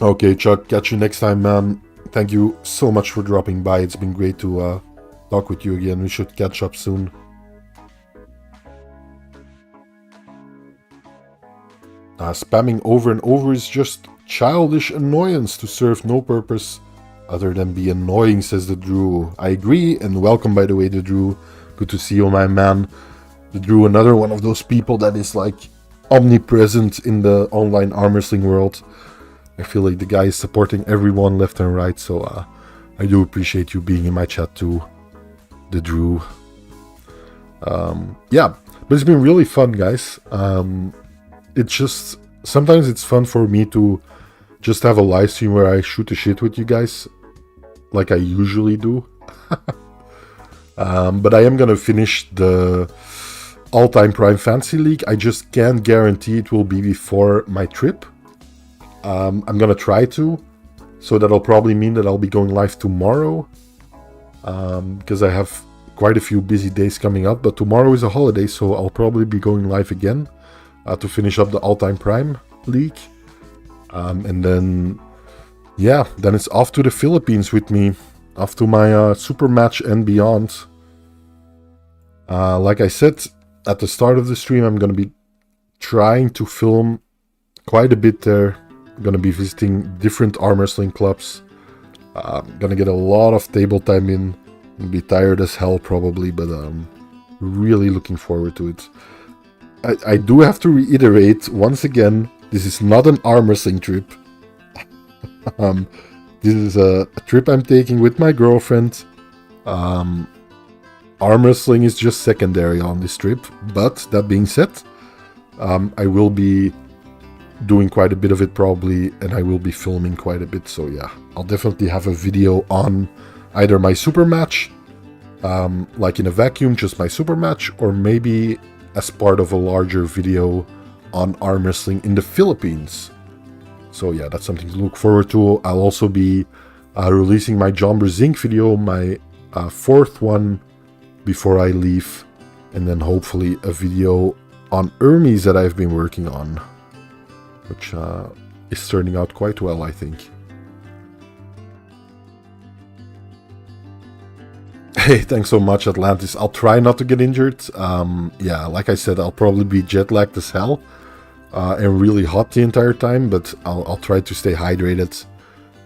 S2: Okay, Chuck, catch you next time, man. Thank you so much for dropping by. It's been great to talk with you again. We should catch up soon. Spamming over and over is just childish annoyance to serve no purpose other than be annoying, says the Drew. I agree, and welcome, by the way, the Drew. Good to see you, my man. The Drew, another one of those people that is like omnipresent in the online arm wrestling world. I feel like the guy is supporting everyone left and right, so I do appreciate you being in my chat too, the Drew. Yeah, but it's been really fun, guys. It's just, sometimes it's fun for me to just have a live stream where I shoot the shit with you guys, like I usually do. But I am gonna finish the All-Time Prime Fantasy League. I just can't guarantee it will be before my trip. I'm gonna try to, so that'll probably mean that I'll be going live tomorrow, because I have quite a few busy days coming up, but tomorrow is a holiday, so I'll probably be going live again to finish up the All-Time Prime League. And then, yeah, then it's off to the Philippines with me, off to my super match and beyond. Like I said at the start of the stream, I'm going to be trying to film quite a bit there. I'm going to be visiting different arm wrestling clubs. I'm going to get a lot of table time in. I'll be tired as hell probably, but really looking forward to it. I do have to reiterate once again, this is not an arm wrestling trip. This is a trip I'm taking with my girlfriend. Arm wrestling is just secondary on this trip, but that being said, I will be doing quite a bit of it probably, and I will be filming quite a bit. So yeah, I'll definitely have a video on either my super match, like in a vacuum, just my super match, or maybe as part of a larger video on arm wrestling in the Philippines. So yeah, that's something to look forward to. I'll also be releasing my John Brzezinski video, my fourth one, before I leave, and then hopefully a video on Hermes that I've been working on, which is turning out quite well, I think. Hey, thanks so much, Atlantis. I'll try not to get injured. Yeah, like I said, I'll probably be jet lagged as hell and really hot the entire time, but I'll try to stay hydrated.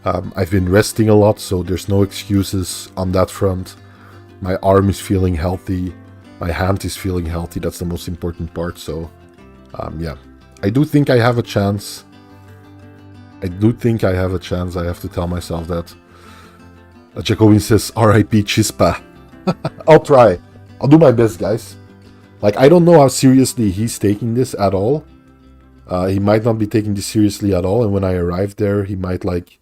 S2: I've been resting a lot, so there's no excuses on that front. My arm is feeling healthy. My hand is feeling healthy. That's the most important part. So, yeah, I do think I have a chance. I have to tell myself that. Jacobin says, R.I.P. Chispa. I'll try. I'll do my best, guys. Like, I don't know how seriously he's taking this at all. He might not be taking this seriously at all. And when I arrive there, he might, like,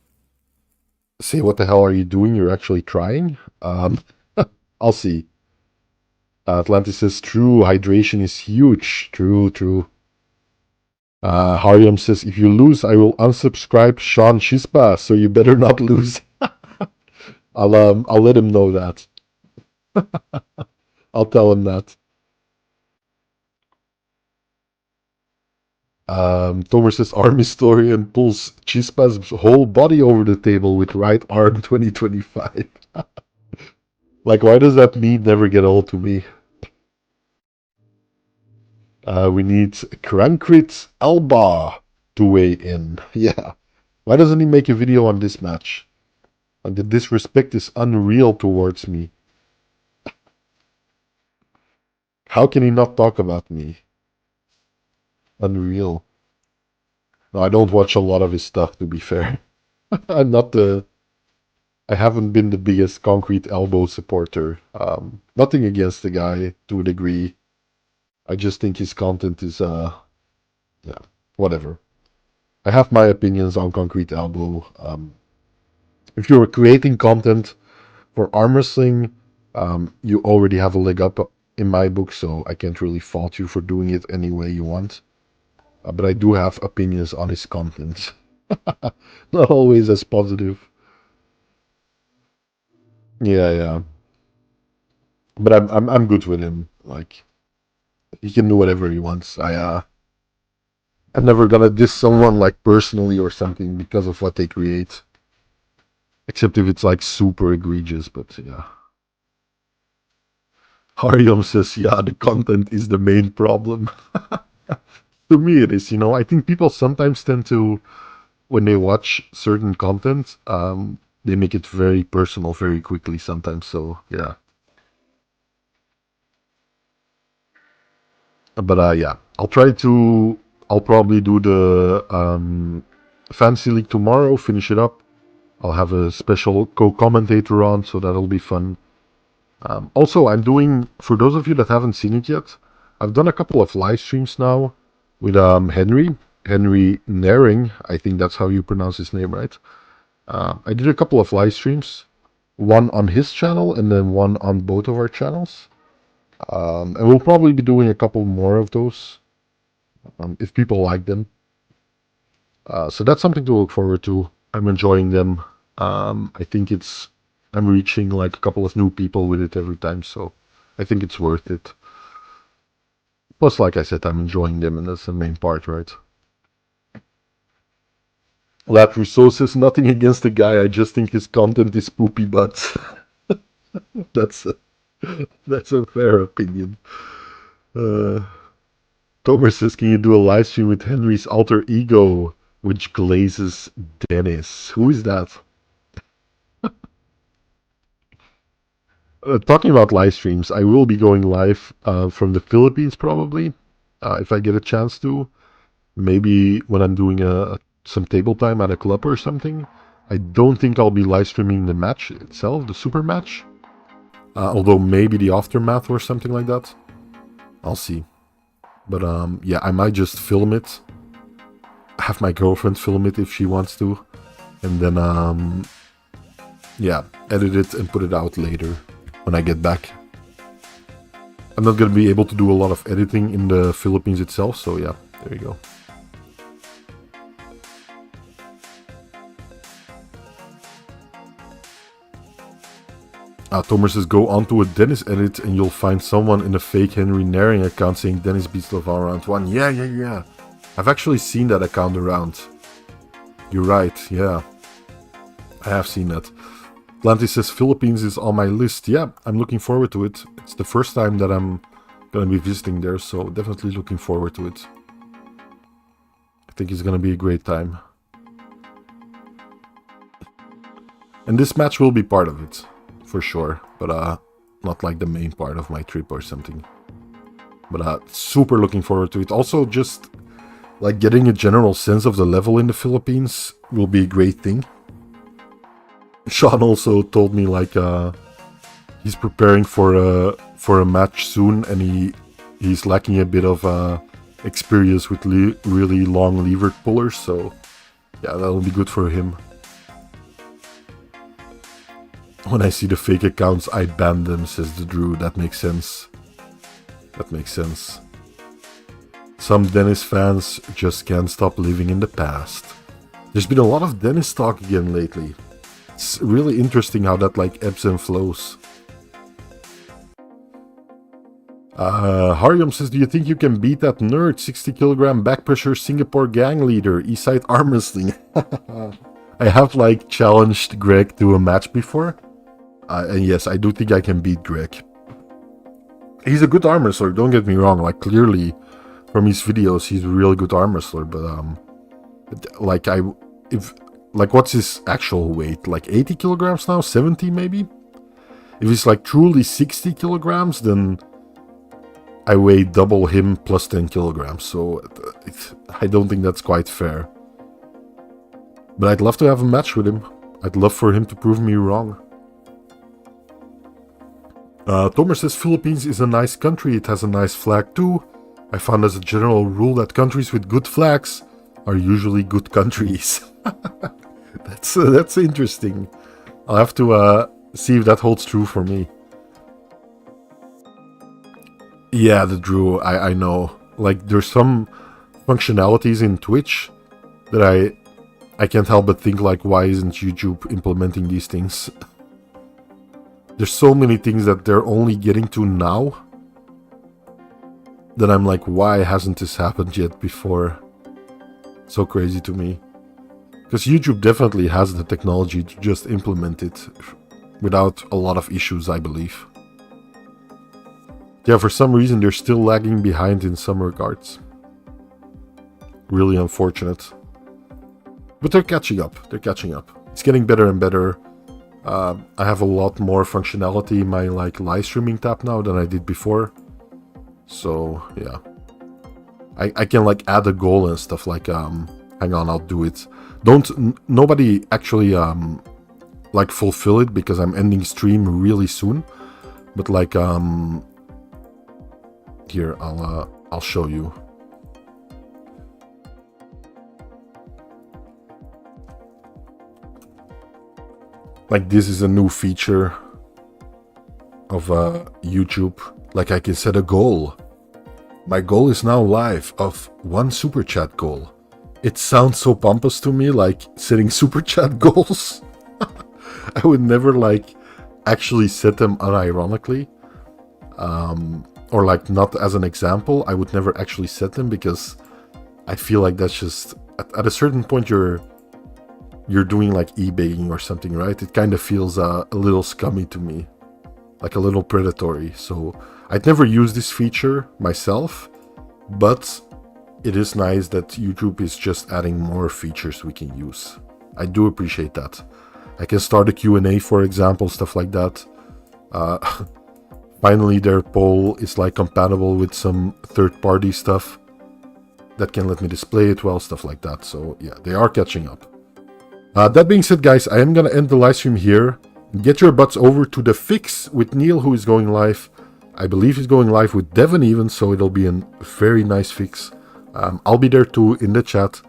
S2: say, what the hell are you doing? You're actually trying? I'll see. Atlantis says, true, hydration is huge. True. Hariam says, if you lose, I will unsubscribe Sean Chispa, so you better not lose. I'll let him know that. I'll tell him that. Tomer says, arm historian pulls Chispa's whole body over the table with right arm 2025. Like, why does that mean never get old to me? We need Krankrit Alba to weigh in. Yeah. Why doesn't he make a video on this match? And the disrespect is unreal towards me. How can he not talk about me? Unreal. No, I don't watch a lot of his stuff, to be fair. I haven't been the biggest Concrete Elbow supporter. Nothing against the guy, to a degree. I just think his content is, yeah, whatever. I have my opinions on Concrete Elbow. If you're creating content for arm wrestling, you already have a leg up in my book, so I can't really fault you for doing it any way you want. But I do have opinions on his content. Not always as positive. Yeah. But I'm good with him. Like, he can do whatever he wants. I'm never gonna diss someone like personally or something because of what they create. Except if it's like super egregious, but yeah. Hariam says, yeah, the content is the main problem. To me it is, I think people sometimes tend to, when they watch certain content, they make it very personal very quickly sometimes, so yeah. But yeah, I'll probably do the Fantasy League tomorrow, finish it up. I'll have a special co-commentator on, so that'll be fun. Also, I'm doing, for those of you that haven't seen it yet, I've done a couple of live streams now with Henry Nering. I think that's how you pronounce his name, right? I did a couple of live streams, one on his channel and then one on both of our channels. And we'll probably be doing a couple more of those if people like them. So that's something to look forward to. I'm enjoying them. I think I'm reaching like a couple of new people with it every time, so I think it's worth it. Plus, like I said, I'm enjoying them, and that's the main part, right? Lat Rousseau says, nothing against the guy, I just think his content is poopy butts. That's a fair opinion. Tomer says, can you do a live stream with Henry's alter ego, which glazes Dennis? Who is that? Talking about live streams, I will be going live from the Philippines probably, if I get a chance to. Maybe when I'm doing some table time at a club or something. I don't think I'll be live streaming the match itself, the super match. Although maybe the aftermath or something like that. I'll see. But yeah, I might just film it have my girlfriend film it if she wants to, and then yeah, edit it and put it out later when I get back. I'm not gonna be able to do a lot of editing in the Philippines itself, so yeah, there you go. Tomer says, go onto a Dennis edit and you'll find someone in a fake Henry Naring account saying Dennis beats Laval round 1. Yeah. I've actually seen that account around. You're right, yeah. I have seen that. Atlantis says, Philippines is on my list. Yeah, I'm looking forward to it. It's the first time that I'm going to be visiting there, so definitely looking forward to it. I think it's going to be a great time. And this match will be part of it. For sure, but not like the main part of my trip or something. But super looking forward to it. Also, just like getting a general sense of the level in the Philippines will be a great thing. Sean also told me like he's preparing for a match soon, and he's lacking a bit of experience with really long lever pullers. So yeah, that'll be good for him. When I see the fake accounts, I ban them, says the Drew. That makes sense. That makes sense. Some Dennis fans just can't stop living in the past. There's been a lot of Dennis talk again lately. It's really interesting how that like ebbs and flows. Harium says, do you think you can beat that nerd 60 kilogram back pressure Singapore gang leader, Eastside arm wrestling? I have like challenged Greg to a match before. And yes, I do think I can beat Greg. He's a good arm wrestler, don't get me wrong. Like, clearly, from his videos, he's a really good arm wrestler. But, what's his actual weight? Like 80 kilograms now? 70 maybe? If he's like truly 60 kilograms, then I weigh double him plus 10 kilograms. So, I don't think that's quite fair. But I'd love to have a match with him. I'd love for him to prove me wrong. Tomer says, Philippines is a nice country. It has a nice flag too. I found as a general rule that countries with good flags are usually good countries. That's interesting. I'll have to see if that holds true for me. Yeah, the Drew, I know. Like, there's some functionalities in Twitch that I can't help but think, like, why isn't YouTube implementing these things? There's so many things that they're only getting to now that I'm like, why hasn't this happened yet before? So crazy to me. Because YouTube definitely has the technology to just implement it without a lot of issues, I believe. Yeah, for some reason they're still lagging behind in some regards. Really unfortunate. But they're catching up. They're catching up. It's getting better and better. I have a lot more functionality in my like live streaming tab now than I did before. So yeah, I can like add a goal and stuff like hang on, I'll do it. Nobody actually like fulfill it because I'm ending stream really soon. But like here I'll show you. Like, this is a new feature of YouTube. Like, I can set a goal. My goal is now live of 1 super chat goal. It sounds so pompous to me, like setting super chat goals. I would never like actually set them unironically. Or like not as an example. I would never actually set them because I feel like that's just at a certain point you're doing like eBaying or something, right? It kind of feels a little scummy to me, like a little predatory. So I'd never use this feature myself, but it is nice that YouTube is just adding more features we can use. I do appreciate that. I can start a Q&A, for example, stuff like that. Finally, their poll is like compatible with some third-party stuff that can let me display it well, stuff like that. So yeah, they are catching up. That being said, guys, I am going to end the live stream here. Get your butts over to the fix with Neil, who is going live. I believe he's going live with Devon even, so it'll be a very nice fix. I'll be there too in the chat.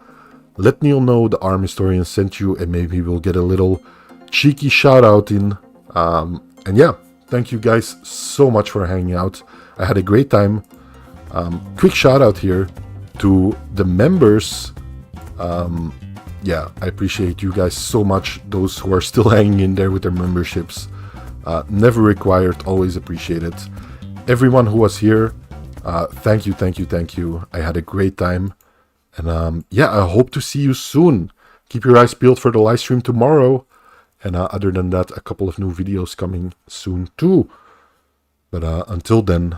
S2: let Neil know the Arm Historian sent you, and maybe we'll get a little cheeky shout out in. And yeah, thank you guys so much for hanging out. I had a great time. Quick shout out here to the members. Yeah, I appreciate you guys so much. Those who are still hanging in there with their memberships. Never required, always appreciated. Everyone who was here, thank you, thank you, thank you. I had a great time. And yeah, I hope to see you soon. Keep your eyes peeled for the live stream tomorrow. And other than that, a couple of new videos coming soon too. But until then,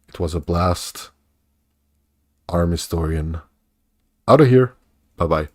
S2: it was a blast. Arm Historian out of here. Bye-bye.